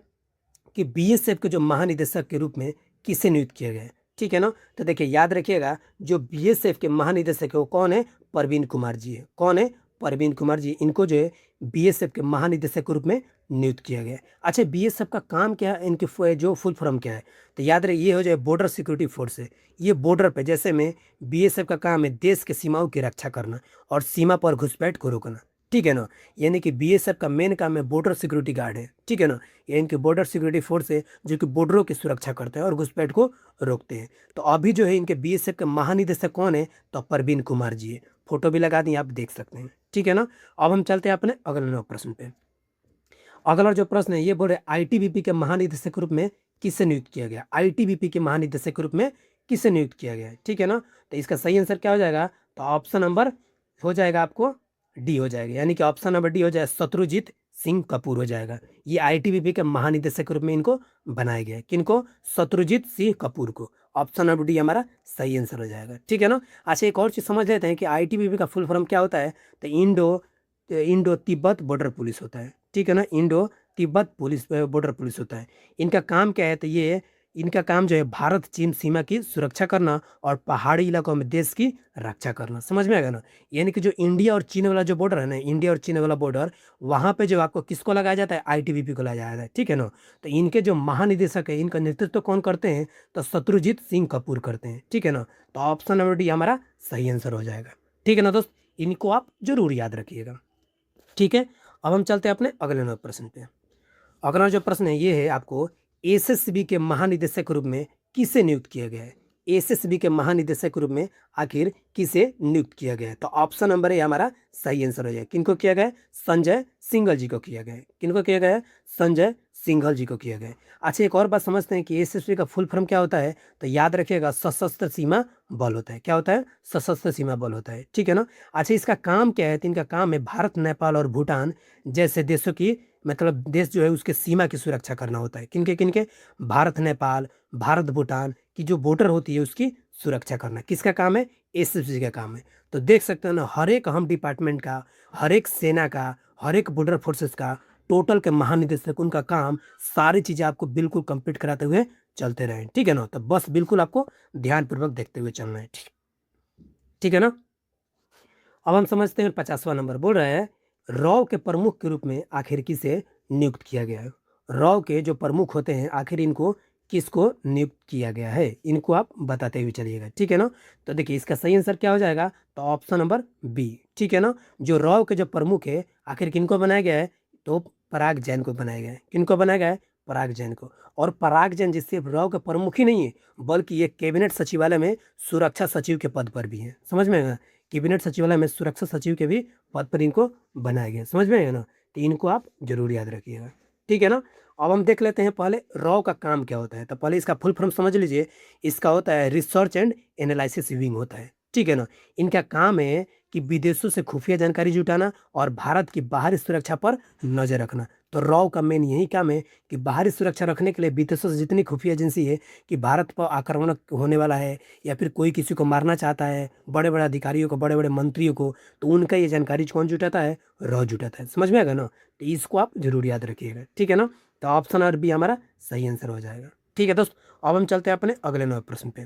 [SPEAKER 1] कि बीएसएफ के जो महानिदेशक के रूप में किसे नियुक्त किया गया है? ठीक है ना। तो देखिए याद रखिएगा, जो बीएसएफ के महानिदेशक है वो कौन है? परवीन कुमार जी है। कौन है? परवीन कुमार जी। इनको जो है बीएसएफ के महानिदेशक के रूप में नियुक्त किया गया है। अच्छा, बीएसएफ का काम क्या है? इनके जो फुल फॉर्म क्या है? तो याद रहे ये हो जाए बॉर्डर सिक्योरिटी फोर्स है। ये बॉर्डर पे जैसे में बीएसएफ का काम है देश के सीमाओं की रक्षा करना और सीमा पर घुसपैठ को रोकना। ठीक है ना। यानी कि बीएसएफ का मेन काम है बॉर्डर सिक्योरिटी गार्ड है। ठीक है ना। ये इनके बॉर्डर सिक्योरिटी फोर्स है जो कि बॉर्डरों की सुरक्षा करते हैं और घुसपैठ को रोकते हैं। तो अभी जो है इनके बीएसएफ के महानिदेशक कौन है? तो परवीन कुमार जी है। फोटो भी लगा दी, आप देख सकते हैं। ठीक है ना। अब हम चलते हैं अपने अगले प्रश्न पे। अगला जो प्रश्न है ये बोल रहे आईटीबीपी के महानिदेशक के रूप में किसे नियुक्त किया गया? आईटीबीपी के महानिदेशक के रूप में किसे नियुक्त किया गया है? ठीक है ना। तो इसका सही आंसर क्या हो जाएगा? तो ऑप्शन नंबर हो जाएगा आपको डी हो जाएगा। यानी कि ऑप्शन नंबर डी हो जाएगा, शत्रुजीत सिंह कपूर हो जाएगा। ये आईटीबीपी के महानिदेशक के रूप में इनको बनाया गया है। किनको? शत्रुजीत सिंह कपूर को। ऑप्शन नंबर डी हमारा सही आंसर हो जाएगा। ठीक है ना। अच्छा, एक और चीज़ समझ लेते हैं कि आईटीबीपी का फुल फॉर्म क्या होता है? तो इंडो तिब्बत बॉर्डर पुलिस होता है। ठीक है ना। Indo Tibet police border police होता है। इनका काम क्या है? तो ये इनका काम जो है भारत चीन सीमा की सुरक्षा करना और पहाड़ी इलाकों में देश की रक्षा करना। समझ में आएगा ना। यानी कि जो इंडिया और चीन वाला जो बॉर्डर है ना, इंडिया और चीन वाला बॉर्डर, वहाँ पे जो आपको किसको लगाया जाता है? आईटीबीपी को लगाया जाता है। ठीक है ना। तो इनके जो महानिदेशक है इनका नेतृत्व कौन करते हैं? तो शत्रुजीत सिंह कपूर करते हैं। ठीक है ना। तो ऑप्शन नंबर डी हमारा सही आंसर हो जाएगा। ठीक है ना दोस्त। इनको आप जरूर याद रखिएगा। ठीक है। अब हम चलते हैं अपने अगले नंबर प्रश्न पे। अगला जो प्रश्न है ये है आपको, एसएसबी के महानिदेशक के रूप में किसे नियुक्त किया गया है? एसएसबी के महानिदेशक के रूप में आखिर किसे नियुक्त किया गया है? तो ऑप्शन नंबर ए हमारा सही आंसर हो जाए। किनको किया गया है? संजय सिंघल जी को किया गया है। किनको किया गया है? संजय सिंघल जी को किया गया है। अच्छा, एक और बात समझते हैं कि एसएसबी का फुल फॉर्म क्या होता है? तो याद रखिएगा, सशस्त्र सीमा बल होता है। क्या होता है? सशस्त्र सीमा बल होता है, ठीक है ना। अच्छा, इसका काम क्या है? तो इनका काम है भारत, नेपाल और भूटान जैसे देशों की, मतलब देश जो है उसके सीमा की सुरक्षा करना होता है। किनके किनके? भारत नेपाल, भारत भूटान की जो बॉर्डर होती है उसकी सुरक्षा करना किसका काम है? एसएसबी का काम है। तो देख सकते हो ना, हर एक अहम डिपार्टमेंट का, हर एक सेना का, हर एक बॉर्डर फोर्सेस का टोटल के महानिदेशक, उनका काम सारी चीज़ें आपको बिल्कुल कंप्लीट कराते हुए चलते रहे, ठीक है ना। तो बस बिल्कुल आपको ध्यानपूर्वक देखते हुए चलना है, ठीक है ना। अब हम समझते हैं 50वां नंबर बोल रहे हैं, रॉ के प्रमुख के रूप में आखिर किसे नियुक्त किया गया है? रॉ के जो प्रमुख होते हैं आखिर इनको किसको नियुक्त किया गया है? इनको आप बताते हुए चलिएगा, ठीक है ना। तो देखिए इसका सही आंसर क्या हो जाएगा? तो ऑप्शन नंबर बी, ठीक है ना। जो रॉ के जो प्रमुख है आखिर किनको बनाया गया है? तो पराग जैन को बनाया गया है। किनको बनाया गया है? पराग जैन को। और पराग जैन जिससे रॉ के प्रमुख ही नहीं है बल्कि ये कैबिनेट सचिवालय में सुरक्षा सचिव के पद पर भी है। समझ में आएगा? कैबिनेट सचिवालय में सुरक्षा सचिव के भी पद पर इनको बनाया गया। समझ में आएगा ना। तो इनको आप जरूर याद रखिएगा, ठीक है ना। अब हम देख लेते हैं पहले रॉ का काम क्या होता है। तो पहले इसका फुल फॉर्म समझ लीजिए। इसका होता है रिसर्च एंड एनालिसिस विंग होता है, ठीक है ना। इनका काम है कि विदेशों से खुफिया जानकारी जुटाना और भारत की बाहरी सुरक्षा पर नजर रखना। तो रॉ का मेन यही काम है कि बाहरी सुरक्षा रखने के लिए विदेशों से जितनी खुफिया एजेंसी है कि भारत पर आक्रमण होने वाला है या फिर कोई किसी को मारना चाहता है, बड़े बड़े अधिकारियों को, बड़े बड़े मंत्रियों को, तो उनका ये जानकारी कौन जुटाता है? रॉ जुटाता है। समझ में आएगा ना। तो इसको आप जरूर याद रखिएगा, ठीक है ना। तो ऑप्शन और बी हमारा सही आंसर हो जाएगा, ठीक है दोस्त। अब हम चलते हैं अपने अगले नए प्रश्न पे।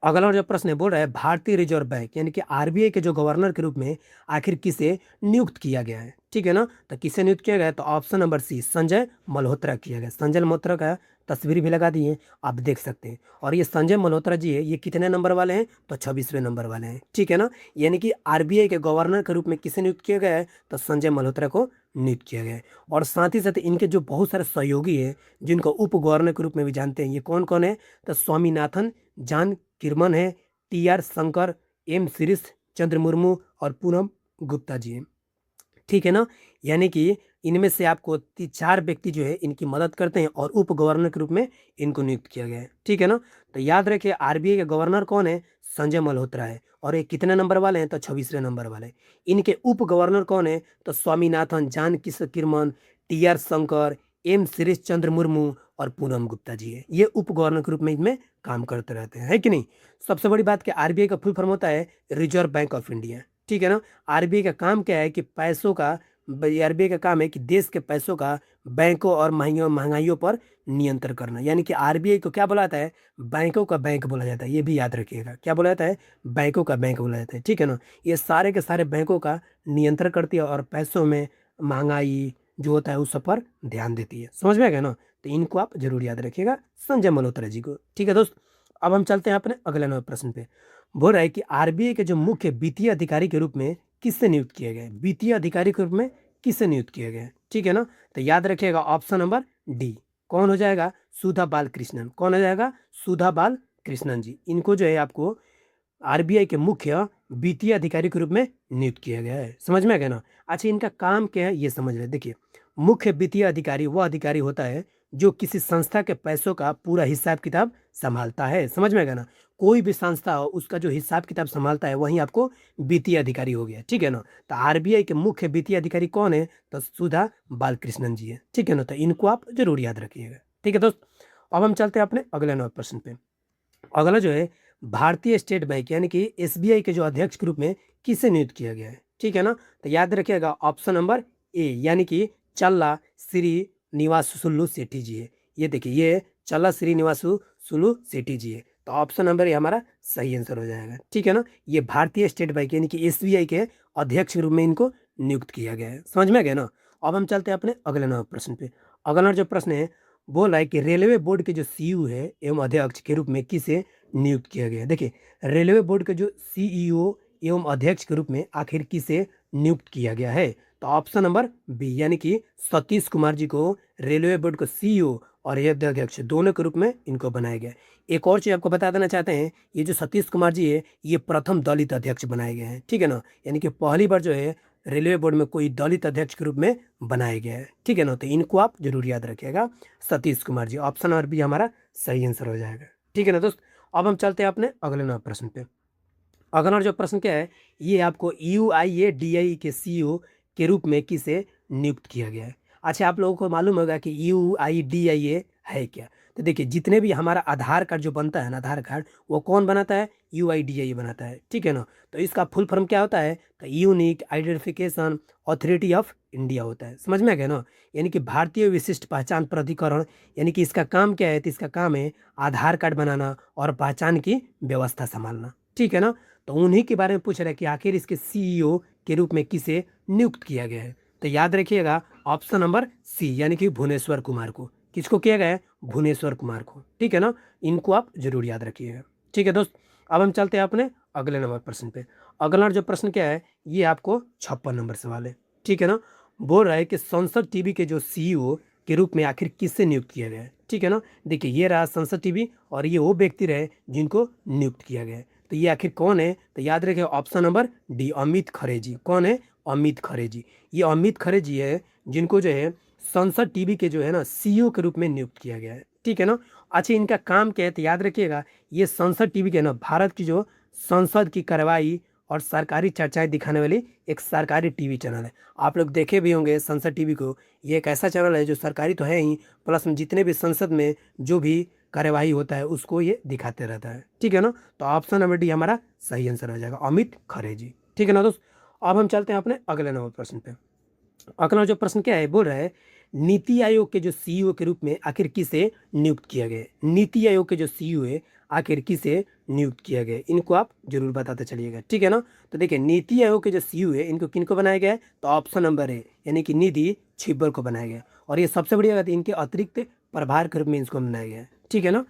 [SPEAKER 1] अगला जो प्रश्न है बोल रहा है, भारतीय रिजर्व बैंक यानी कि आरबीआई के जो गवर्नर के रूप में आखिर किसे नियुक्त किया गया है? ठीक है ना। तो किसे नियुक्त किया गया है? तो option number C, Sanjay Malhotra किया गया। संजय मल्होत्रा का तस्वीर भी लगा दी है, आप देख सकते हैं। और ये संजय मल्होत्रा जी है, ये कितने नंबर वाले हैं? तो 26वें नंबर वाले हैं, ठीक है ना। यानी कि आरबीआई के गवर्नर के रूप में किसे नियुक्त किया गया है? तो संजय मल्होत्रा को नियुक्त किया गया है। और साथ ही साथ इनके जो बहुत सारे सहयोगी हैं जिनको उप गवर्नर के रूप में भी जानते हैं, ये कौन कौन है? तो स्वामीनाथन जान किरमन है, T R Shankar, M Shirish Chandra Murmu और पूनम गुप्ता जी हैं, ठीक है ना। यानी कि इनमें से आपको 4 व्यक्ति जो है इनकी मदद करते हैं और उप गवर्नर के रूप में इनको नियुक्त किया गया है, ठीक है ना। तो याद रखिए आरबीआई के गवर्नर कौन है? संजय मल्होत्रा है। और ये कितने नंबर वाले हैं? तो 26वें नंबर वाले। इनके उप गवर्नर कौन है? तो Swaminathan Janakiraman, T R Shankar, M Shirish Chandra Murmu और पूनम गुप्ता जी है। ये उप गवर्नर के रूप में इनमें काम करते रहते हैं, है कि नहीं। सबसे बड़ी बात कि आरबीआई का फुल फॉर्म होता है रिजर्व बैंक ऑफ इंडिया, ठीक है ना। आरबीआई का काम क्या है कि पैसों का, आरबीआई का काम है कि देश के पैसों का बैंकों और महंगाइयों पर नियंत्रण करना। यानी कि आरबीआई को क्या बोला जाता है? बैंकों का बैंक बोला जाता है। ये भी याद रखिएगा, क्या बोला जाता है? बैंकों का बैंक बोला जाता है, ठीक है ना। ये सारे के सारे बैंकों का नियंत्रण करती है और पैसों में महंगाई जो होता है उस सब पर ध्यान देती है। समझ में आ गया ना। तो इनको आप जरूर याद रखिएगा, संजय मल्होत्रा जी को, ठीक है दोस्त। अब हम चलते हैं अपने अगले नए प्रश्न पे। बोल रहा है कि आरबीआई के जो मुख्य वित्तीय अधिकारी के रूप में किससे नियुक्त किए गए? वित्तीय अधिकारी के रूप में किससे नियुक्त किए गए? ठीक है ना। तो याद रखिएगा ऑप्शन नंबर डी, कौन हो जाएगा? सुधा बालकृष्णन। कौन हो जाएगा? सुधा बालकृष्णन जी। इनको जो है आपको आरबीआई के मुख्य वित्तीय अधिकारी के रूप में नियुक्त किया गया है। समझ में आ गया ना। अच्छा, इनका काम क्या है ये समझ रहे। देखिए, मुख्य वित्तीय अधिकारी वह अधिकारी होता है जो किसी संस्था के पैसों का पूरा हिसाब किताब संभालता है। समझ में आ गया ना। कोई भी संस्था हो उसका जो हिसाब किताब संभालता है वही आपको वित्तीय अधिकारी हो गया, ठीक है ना। तो आरबीआई के मुख्य वित्तीय अधिकारी कौन है? तो सुधा बालकृष्णन जी है, ठीक है ना। तो इनको आप जरूर याद रखिएगा, ठीक है दोस्त। अब हम चलते हैं अपने अगले नए प्रश्न पे। अगला जो है, भारतीय स्टेट बैंक यानी कि एसबीआई के जो अध्यक्ष के रूप में किसे नियुक्त किया गया है? ठीक है ना। तो याद रखिएगा ऑप्शन नंबर ए यानी कि चल्ला श्रीनिवास सुल्लू सेठी जी है। ये देखिए, ये चल्ला श्रीनिवास सुल्लू सेठी जी है। तो ऑप्शन नंबर ए हमारा सही आंसर हो जाएगा, ठीक है ना। ये भारतीय स्टेट बैंक यानी कि एसबीआई के अध्यक्ष के रूप में इनको नियुक्त किया गया है। समझ में आ गया ना। अब हम चलते हैं अपने अगले नए प्रश्न पे। अगला जो प्रश्न है बोल रहा है कि रेलवे बोर्ड के जो सीईओ है एवं अध्यक्ष के रूप में किसे नियुक्त किया गया है? देखिए, रेलवे बोर्ड के जो सीईओ एवं अध्यक्ष के रूप में आखिर किसे नियुक्त किया गया है? तो ऑप्शन नंबर बी यानी कि सतीश कुमार जी को रेलवे बोर्ड का सीईओ और ये अध्यक्ष दोनों के रूप में इनको बनाया गया है। एक और चीज़ आपको बता देना चाहते हैं, ये जो सतीश कुमार जी है ये प्रथम दलित अध्यक्ष बनाए गए हैं, ठीक है ना, यानी कि पहली बार जो है रेलवे बोर्ड में कोई दलित अध्यक्ष के रूप में बनाया गया है, ठीक है ना। तो इनको आप जरूर याद रखिएगा, सतीश कुमार जी। ऑप्शन और भी हमारा सही आंसर हो जाएगा, ठीक है ना दोस्त। अब हम चलते हैं अपने अगले नंबर प्रश्न पे। अगला जो प्रश्न क्या है, ये आपको UIADAI के CEO के रूप में किसे नियुक्त किया गया है। अच्छा, आप लोगों को मालूम होगा कि UIDAI है क्या। तो देखिए, जितने भी हमारा आधार कार्ड जो बनता है ना, आधार कार्ड वो कौन बनाता है, UIDAI बनाता है, ठीक है ना। तो इसका फुल फॉर्म क्या होता है, तो unique identification authority of India होता है, समझ में आ गया ना। यानी कि भारतीय विशिष्ट पहचान प्राधिकरण, यानी कि इसका काम क्या है, तो इसका काम है आधार कार्ड बनाना और पहचान की व्यवस्था संभालना, ठीक है ना। तो उन्हीं के बारे में पूछ रहा है कि आखिर इसके CEO के रूप में किसे नियुक्त किया गया है। तो याद रखिएगा ऑप्शन नंबर सी, यानी कि भुवनेश्वर कुमार को। किसको किया गया है, भुवनेश्वर कुमार को, ठीक है ना। इनको आप जरूर याद रखिएगा, ठीक है दोस्त। अब हम चलते हैं अपने अगले नंबर प्रश्न पे। अगला जो प्रश्न क्या है, ये आपको 56 नंबर सवाल है, ठीक है ना। बोल रहा है कि संसद टीवी के जो CEO के रूप में आखिर किससे नियुक्त किया गया है, ठीक है ना। देखिए, ये रहा संसद टीवी और ये वो व्यक्ति रहे जिनको नियुक्त किया गया है। तो ये आखिर कौन है, तो याद रखिए option number D, Amit Khare जी। कौन है, अमित खरे जी। ये अमित खरे जी है जिनको जो है संसद टीवी के जो है ना CEO के रूप में नियुक्त किया गया है, ठीक है ना। अच्छा, इनका काम क्या है, तो याद रखिएगा ये संसद टीवी के ना भारत की जो संसद की कार्रवाई और सरकारी चर्चाएं दिखाने वाली एक सरकारी टीवी चैनल है। आप लोग देखे भी होंगे संसद टीवी को। ये एक ऐसा चैनल है जो सरकारी तो है ही, प्लस में जितने भी संसद में जो भी कार्यवाही होता है उसको ये दिखाते रहता है, ठीक है ना। तो ऑप्शन नंबर डी हमारा सही आंसर हो जाएगा, अमित खरे जी, ठीक है ना दोस्त। अब हम चलते हैं अपने अगले नंबर प्रश्न पे। अगला जो प्रश्न क्या है, बोल रहा है नीति आयोग के जो CEO के रूप में आखिर किसे नियुक्त किया गया है। नीति आयोग के जो CEO है आखिर किसे नियुक्त किया गया है, इनको आप जरूर बताते चलिएगा, ठीक है ना। तो देखिए, नीति आयोग के जो CEO है इनको किनको बनाया गया है, तो ऑप्शन नंबर है, यानी कि निधि छिब्बर को बनाया गया। और ये सबसे बढ़िया बात है, इनके अतिरिक्त प्रभार के रूप में इसको बनाया गया है, ठीक है ना।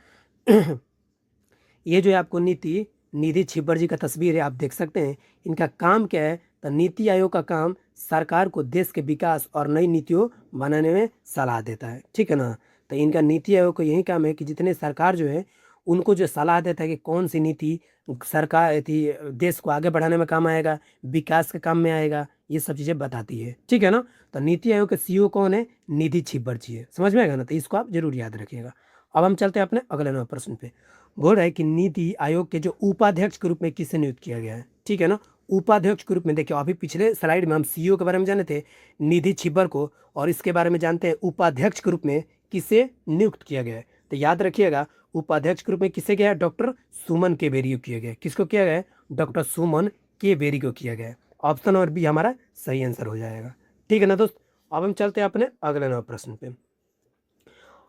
[SPEAKER 1] ये जो है आपको निधि छिब्बर जी का तस्वीर है, आप देख सकते हैं। इनका काम क्या है, तो नीति आयोग का काम सरकार को देश के विकास और नई नीतियों बनाने में सलाह देता है, ठीक है ना। तो इनका नीति आयोग का यही काम है कि जितने सरकार जो है उनको जो सलाह देता है कि कौन सी नीति सरकार थी देश को आगे बढ़ाने में काम आएगा, विकास के काम में आएगा, ये सब चीज़ें बताती है, ठीक है ना। तो नीति आयोग के CEO कौन है, निधि छिब्बर जी है, समझ में आएगा ना। तो इसको आप जरूर याद रखिएगा। अब हम चलते हैं अपने अगले नंबर प्रश्न पे। बोल रहा है कि नीति आयोग के जो उपाध्यक्ष के रूप में किसे नियुक्त किया गया है, ठीक है ना। उपाध्यक्ष के रूप में देखिए, अभी पिछले स्लाइड में हम CEO के बारे में जाने थे निधि छिब्बर को, और इसके बारे में जानते हैं उपाध्यक्ष के रूप में किसे नियुक्त किया गया है। तो याद रखिएगा उपाध्यक्ष के रूप में किसे गया है, डॉक्टर सुमन के बेरी को किया गया। किसको किया गया है, डॉक्टर सुमन के बेरी को किया गया है। ऑप्शन और बी हमारा सही आंसर हो जाएगा, ठीक है ना दोस्त। अब हम चलते हैं अपने अगले नंबर प्रश्न पे।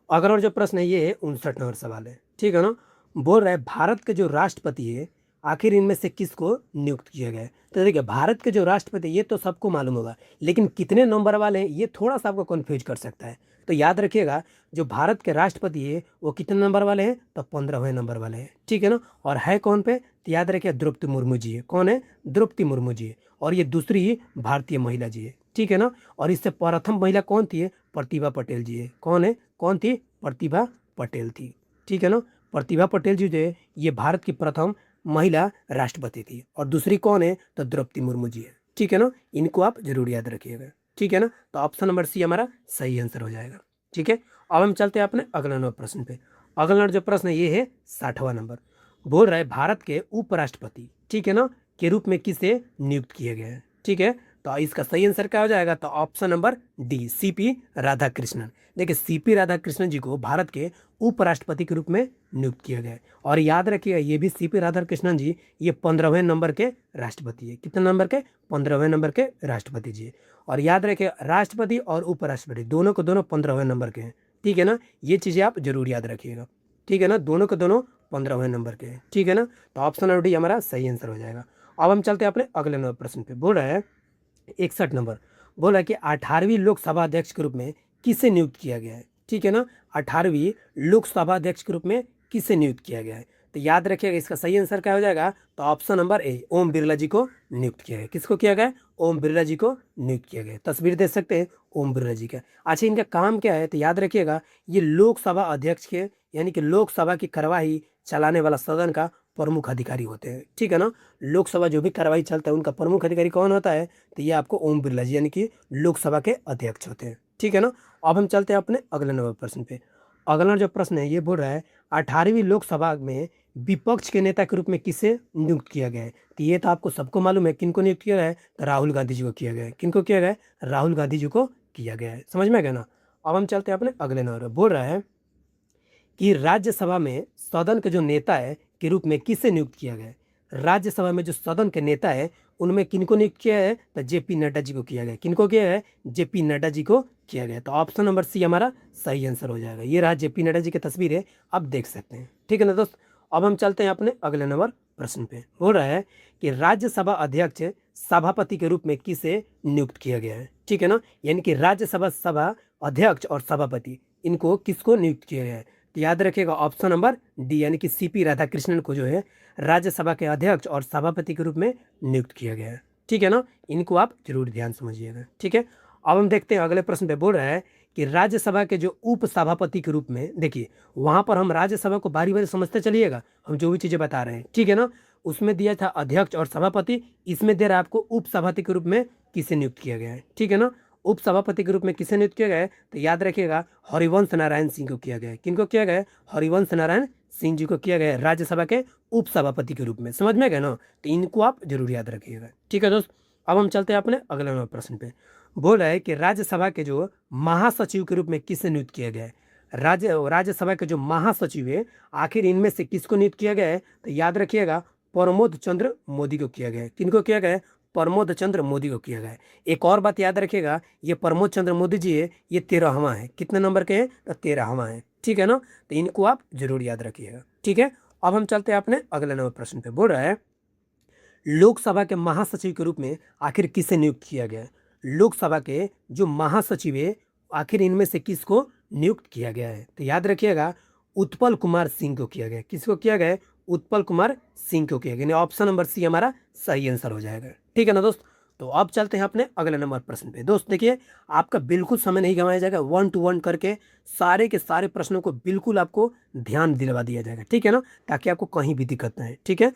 [SPEAKER 1] अगला जो प्रश्न है ये है 59 नंबर सवाल है, ठीक है ना। बोल रहा है भारत के जो राष्ट्रपति है आखिर इनमें से किसको नियुक्त किया गया है। तो देखिए, भारत के जो राष्ट्रपति ये तो सबको मालूम होगा, लेकिन कितने नंबर वाले हैं ये थोड़ा सा आपको कन्फ्यूज कर सकता है। तो याद रखिएगा जो भारत के राष्ट्रपति है वो कितने नंबर वाले हैं, तो 15वें नंबर वाले हैं, ठीक है ना। और है कौन पे, तो याद रखिए द्रौपदी मुर्मू जी है। कौन है, द्रौपदी मुर्मू जी है। और ये दूसरी भारतीय महिला जी है, ठीक है ना। और इससे प्रथम महिला कौन थी, प्रतिभा पटेल जी है। कौन है, कौन थी, प्रतिभा पटेल थी, ठीक है ना। प्रतिभा पटेल जी जो है ये भारत की प्रथम महिला राष्ट्रपति थी। और दूसरी कौन है, तो द्रौपदी मुर्मू जी है, ठीक है ना। इनको आप जरूर याद रखिएगा, ठीक है ना। तो ऑप्शन नंबर सी हमारा सही आंसर हो जाएगा, ठीक है। अब हम चलते हैं अपने अगला नंबर प्रश्न पे। अगला जो प्रश्न है ये है 60वां नंबर। बोल रहा है भारत के उपराष्ट्रपति, ठीक है ना, के रूप में किसे नियुक्त किया गया है, ठीक है। तो इसका सही आंसर क्या हो जाएगा, तो option number D, CP Radhakrishnan. देखिए, CP राधाकृष्णन जी को भारत के उपराष्ट्रपति के रूप में नियुक्त किया गया है। और याद रखिएगा ये भी CP राधाकृष्णन जी ये 15वें नंबर के राष्ट्रपति है। कितने नंबर के, 15वें नंबर के राष्ट्रपति जी। और याद रखिए राष्ट्रपति और उपराष्ट्रपति दोनों को दोनों 15वें नंबर के हैं, ठीक है ना। ये चीज़ें आप जरूर याद रखिएगा, ठीक है ना। दोनों के दोनों 15वें नंबर के हैं, ठीक है ना। तो ऑप्शन नंबर डी हमारा सही आंसर हो जाएगा। अब हम चलते हैं अपने अगले नंबर प्रश्न पे। बोल रहा है 61 नंबर। बोल रहा है कि 18वीं लोकसभा अध्यक्ष के रूप में किसे नियुक्त किया गया है, ठीक है ना। 18वीं लोकसभा अध्यक्ष के रूप में किसे नियुक्त किया गया है। तो याद रखिएगा इसका सही आंसर क्या हो जाएगा, तो option number A, Om Birla जी को नियुक्त किया गया। किसको किया गया, ओम बिरला जी को नियुक्त किया गया। तस्वीर देख सकते हैं ओम बिरला जी का। अच्छा, इनका काम क्या है तो याद रखिएगा, ये लोकसभा अध्यक्ष के यानी कि लोकसभा की कार्यवाही चलाने वाला सदन का प्रमुख अधिकारी होते हैं। ठीक है ना, लोकसभा जो भी कार्यवाही चलता है उनका प्रमुख अधिकारी कौन होता है, तो ये आपको ओम बिरला जी यानी कि लोकसभा के अध्यक्ष होते हैं। ठीक है ना, अब हम चलते हैं अपने अगले नंबर प्रश्न पे। अगला जो प्रश्न है ये बोल रहा है 18वीं लोकसभा में विपक्ष के नेता के रूप में किसे नियुक्त किया गया है। तो ये तो आपको सबको मालूम है, किनको नियुक्त किया गया है, तो राहुल गांधी जी को किया गया है। किनको किया गया है, राहुल गांधी जी को किया गया है। समझ में आ गया ना। अब हम चलते हैं अपने अगले नंबर। बोल रहा है कि राज्यसभा में सदन के जो नेता है के रूप में किसे नियुक्त किया गया है। राज्यसभा में जो सदन के नेता है उनमें किनको नियुक्त किया है, तो जेपी नड्डा जी को किया गया। किनको किया है, जेपी नड्डा जी को किया गया। तो ऑप्शन नंबर सी हमारा सही आंसर हो जाएगा। ये रहा जेपी नड्डा जी की तस्वीर है, आप देख सकते हैं। ठीक है ना दोस्त, अब हम चलते हैं अपने अगले नंबर प्रश्न पे। हो रहा है कि राज्यसभा अध्यक्ष सभापति के रूप में किसे नियुक्त किया गया है। ठीक है ना, यानी कि राज्यसभा अध्यक्ष और सभापति इनको किसको नियुक्त किया गया है, तो याद रखिएगा ऑप्शन नंबर डी यानी कि सीपी राधाकृष्णन को जो है राज्यसभा के अध्यक्ष और सभापति के रूप में नियुक्त किया गया है। ठीक है ना, इनको आप जरूर ध्यान समझिएगा। ठीक है, अब हम देखते हैं अगले प्रश्न पे। बोल रहा है कि राज्यसभा के जो उप सभापति के रूप में, देखिए वहां पर हम राज्यसभा को बारी बारी समझते चलिएगा, हम जो भी चीजें बता रहे हैं। ठीक है ना, उसमें दिया था अध्यक्ष और सभापति, इसमें दे रहा है आपको उप सभापति के रूप में किसे नियुक्त किया गया है। ठीक है ना, उप सभापति के रूप में किसे नियुक्त किया गया है, तो याद रखिएगा हरिवंश नारायण सिंह को किया गया है। किनको किया गया है, हरिवंश नारायण सिंह जी को किया गया है राज्यसभा के उप सभापति के रूप में। समझ में गए ना, तो इनको आप जरूर याद रखिएगा। ठीक है दोस्त, अब हम चलते हैं अपने अगले नंबर प्रश्न पे। बोल रहा है कि राज्यसभा के जो महासचिव के रूप में किसे नियुक्त किया गया है। राज्यसभा के जो महासचिव है आखिर इनमें से किसको नियुक्त किया गया है, तो याद रखिएगा प्रमोद चंद्र मोदी को किया गया है। किनको किया गया है, प्रमोद चंद्र मोदी को किया गया है। एक और बात याद रखिएगा, ये प्रमोद चंद्र मोदी जी है, ये 13वां है। कितने नंबर के हैं, तो 13वां है। ठीक है ना, तो इनको आप जरूर याद रखिएगा। ठीक है, अब हम चलते हैं अपने अगले नंबर प्रश्न पे। बोल रहा है लोकसभा के महासचिव के रूप में आखिर किसे नियुक्त किया गया है। लोकसभा के जो महासचिव है आखिर इनमें से किसको नियुक्त किया गया है, तो याद रखिएगा उत्पल कुमार सिंह को किया गया। किसको किया गया है, उत्पल कुमार सिंह को किया गया। ऑप्शन नंबर सी हमारा सही आंसर हो जाएगा। ठीक है ना दोस्त, तो अब चलते हैं अपने अगले नंबर प्रश्न पे। दोस्त देखिए, आपका बिल्कुल समय नहीं गंवाया जाएगा, 1 to 1 करके सारे के सारे प्रश्नों को बिल्कुल आपको ध्यान दिलवा दिया जाएगा। ठीक है ना, ताकि आपको कहीं भी दिक्कत ना है। ठीक है,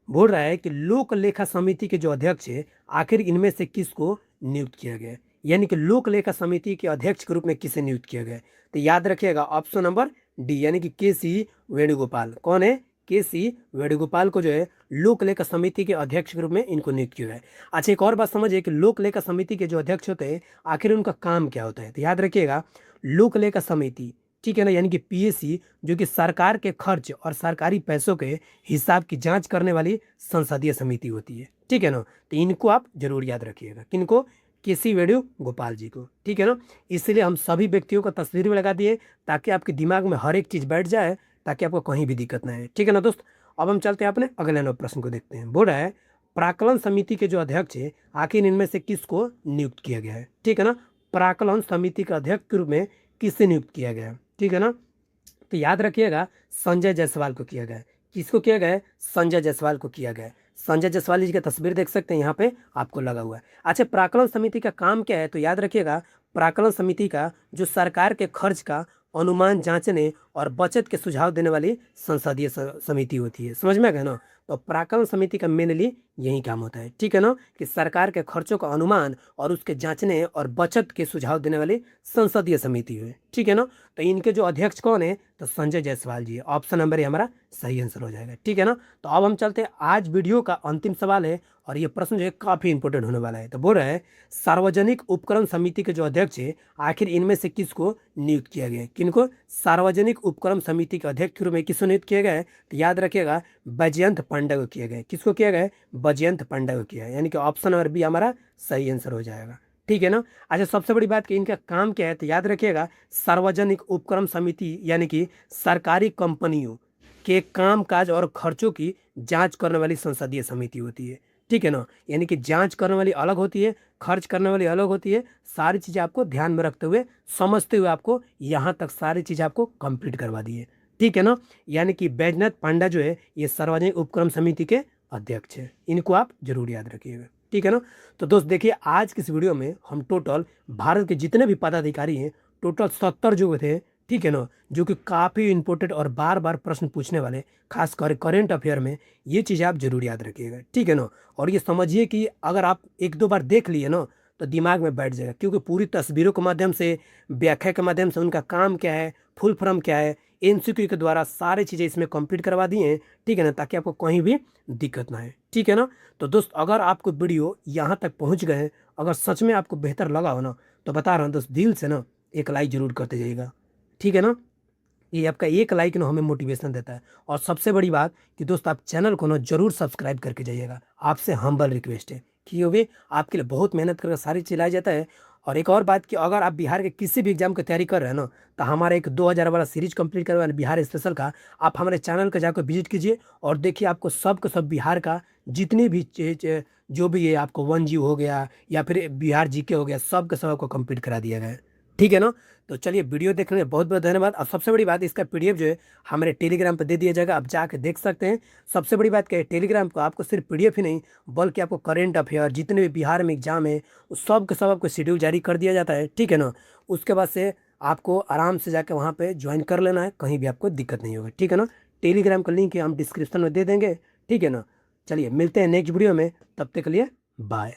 [SPEAKER 1] बोल रहा है कि लोक लेखा समिति के जो अध्यक्ष है आखिर इनमें से किसको नियुक्त किया गया है, यानी कि लोक लेखा समिति के अध्यक्ष के रूप में किसे नियुक्त किया गया है, तो याद रखिएगा ऑप्शन नंबर डी यानी कि के.सी. वेणुगोपाल। कौन है, के.सी. वेणुगोपाल को जो है लोक लेखा समिति के अध्यक्ष के रूप में इनको नियुक्त किया गया है। अच्छा, एक और बात समझिए कि लोक लेखा समिति के जो अध्यक्ष होते हैं आखिर उनका काम क्या होता है, तो याद रखिएगा लोक लेखा समिति, ठीक है ना, यानी कि पीएसी जो कि सरकार के खर्च और सरकारी पैसों के हिसाब की जांच करने वाली संसदीय समिति होती है। ठीक है ना, तो इनको आप जरूर याद रखिएगा। किनको, के.सी. वेणुगोपाल जी को। ठीक है ना, इसलिए हम सभी व्यक्तियों का तस्वीर भी लगा दिए ताकि आपके दिमाग में हर एक चीज़ बैठ जाए, ताकि आपको कहीं भी दिक्कत ना है। ठीक है ना दोस्त, अब हम चलते हैं अपने अगले नंबर प्रश्न को देखते हैं। बोल रहा है प्राक्कलन समिति के जो अध्यक्ष है आखिर इनमें से किसको नियुक्त किया गया है। ठीक है ना, प्राक्कलन समिति के अध्यक्ष के रूप में किससे नियुक्त किया गया है। ठीक है ना, तो याद रखिएगा संजय जायसवाल को किया गया है। किसको किया गया है, संजय जायसवाल को किया गया है। संजय जायसवाल जी की तस्वीर देख सकते हैं यहाँ पे आपको लगा हुआ है। अच्छा, प्राक्कलन समिति का काम क्या है, तो याद रखिएगा प्राक्कलन समिति का जो सरकार के खर्च का अनुमान जांचने और बचत के सुझाव देने वाली संसदीय समिति होती है। समझ में आ गया ना, तो प्राक्कलन समिति का मेनली यही काम होता है। ठीक है ना, कि सरकार के खर्चों का अनुमान और उसके जांचने और बचत के सुझाव देने वाली संसदीय समिति है। ठीक है ना, तो इनके जो अध्यक्ष कौन है, तो संजय जायसवाल जी है। ऑप्शन नंबर ये हमारा सही आंसर हो जाएगा। ठीक है ना, तो अब हम चलते हैं, आज वीडियो का अंतिम सवाल है और ये प्रश्न जो है काफी इंपॉर्टेंट होने वाला है। तो बोल रहा है सार्वजनिक उपक्रम समिति के जो अध्यक्ष है आखिर इनमें से किसको नियुक्त किया गया है। किनको, सार्वजनिक उपक्रम समिति के अध्यक्ष के रूप में किसको नियुक्त किया गया है, तो याद रखिएगा बैजयंत पांडा को किया गया है। किसको किया गया है, बैजयंत पांडा को किया है, यानी कि ऑप्शन नंबर बी हमारा सही आंसर हो जाएगा। ठीक है ना, अच्छा सबसे बड़ी बात कि इनका काम क्या है, तो याद रखिएगा सार्वजनिक उपक्रम समिति यानी कि सरकारी कंपनियों के काम काज और खर्चों की जांच करने वाली संसदीय समिति होती है। ठीक है ना, यानी कि जांच करने वाली अलग होती है, खर्च करने वाली अलग होती है। सारी चीज़ें आपको ध्यान में रखते हुए, समझते हुए आपको यहाँ तक सारी चीज़ें आपको कंप्लीट करवा दी है। ठीक है ना, यानी कि बैजनाथ पांडा जो है ये सार्वजनिक उपक्रम समिति के अध्यक्ष है। इनको आप जरूर याद रखिएगा। ठीक है ना। तो दोस्त देखिए, आज की इस वीडियो में हम टोटल भारत के जितने भी पदाधिकारी हैं, टोटल 70 जो थे, ठीक है ना, जो कि काफ़ी इंपॉर्टेंट और बार बार प्रश्न पूछने वाले, खासकर करेंट अफेयर में, ये चीज़ें आप जरूर याद रखिएगा, ठीक है ना। और ये समझिए कि अगर आप एक दो बार देख लिए ना तो दिमाग में बैठ जाएगा, क्योंकि पूरी तस्वीरों के माध्यम से, व्याख्या के माध्यम से उनका काम क्या है, फुल फॉर्म क्या है, एमसीक्यू के द्वारा सारी चीज़ें इसमें कंप्लीट करवा दी हैं, ठीक है ना, ताकि आपको कहीं भी दिक्कत ना है, ठीक है ना। तो दोस्त अगर आपको वीडियो यहाँ तक पहुँच गए हैं, अगर सच में आपको बेहतर लगा हो ना, तो बता रहा हूँ दोस्त, दिल से ना एक लाइक जरूर करते जाइएगा, ठीक है ना। ये आपका एक लाइक ना हमें मोटिवेशन देता है। और सबसे बड़ी बात कि दोस्त आप चैनल को ना जरूर सब्सक्राइब करके जाइएगा, आपसे हम्बल रिक्वेस्ट है, क्योंकि आपके लिए बहुत मेहनत करके सारी चीज़ लाया जाता है। और एक और बात कि अगर आप बिहार के किसी भी एग्जाम की तैयारी कर रहे हैं ना, तो हमारा एक 2000 वाला सीरीज कंप्लीट करवा है बिहार स्पेशल का, आप हमारे चैनल का जाकर विजिट कीजिए और देखिए आपको सब का सब बिहार का जितनी भी जो भी है, आपको 1G हो गया या फिर बिहार जीके हो गया, सब का सब आपको कंप्लीट करा दिया गया है, ठीक है ना। तो चलिए, वीडियो देखने में बहुत बहुत धन्यवाद। और सबसे बड़ी बात, इसका पीडीएफ जो है हमारे टेलीग्राम पर दे दिया जाएगा, आप जाके देख सकते हैं। सबसे बड़ी बात क्या है, टेलीग्राम को आपको सिर्फ पीडीएफ ही नहीं, बल्कि आपको करेंट अफेयर जितने भी बिहार में एग्जाम है उस सब के सब आपको शेड्यूल जारी कर दिया जाता है, ठीक है ना। उसके बाद से आपको आराम से जाके वहाँ पे ज्वाइन कर लेना है, कहीं भी आपको दिक्कत नहीं होगी, ठीक है ना। टेलीग्राम का लिंक हम डिस्क्रिप्शन में दे देंगे, ठीक है ना। चलिए मिलते हैं नेक्स्ट वीडियो में, तब तक के लिए बाय।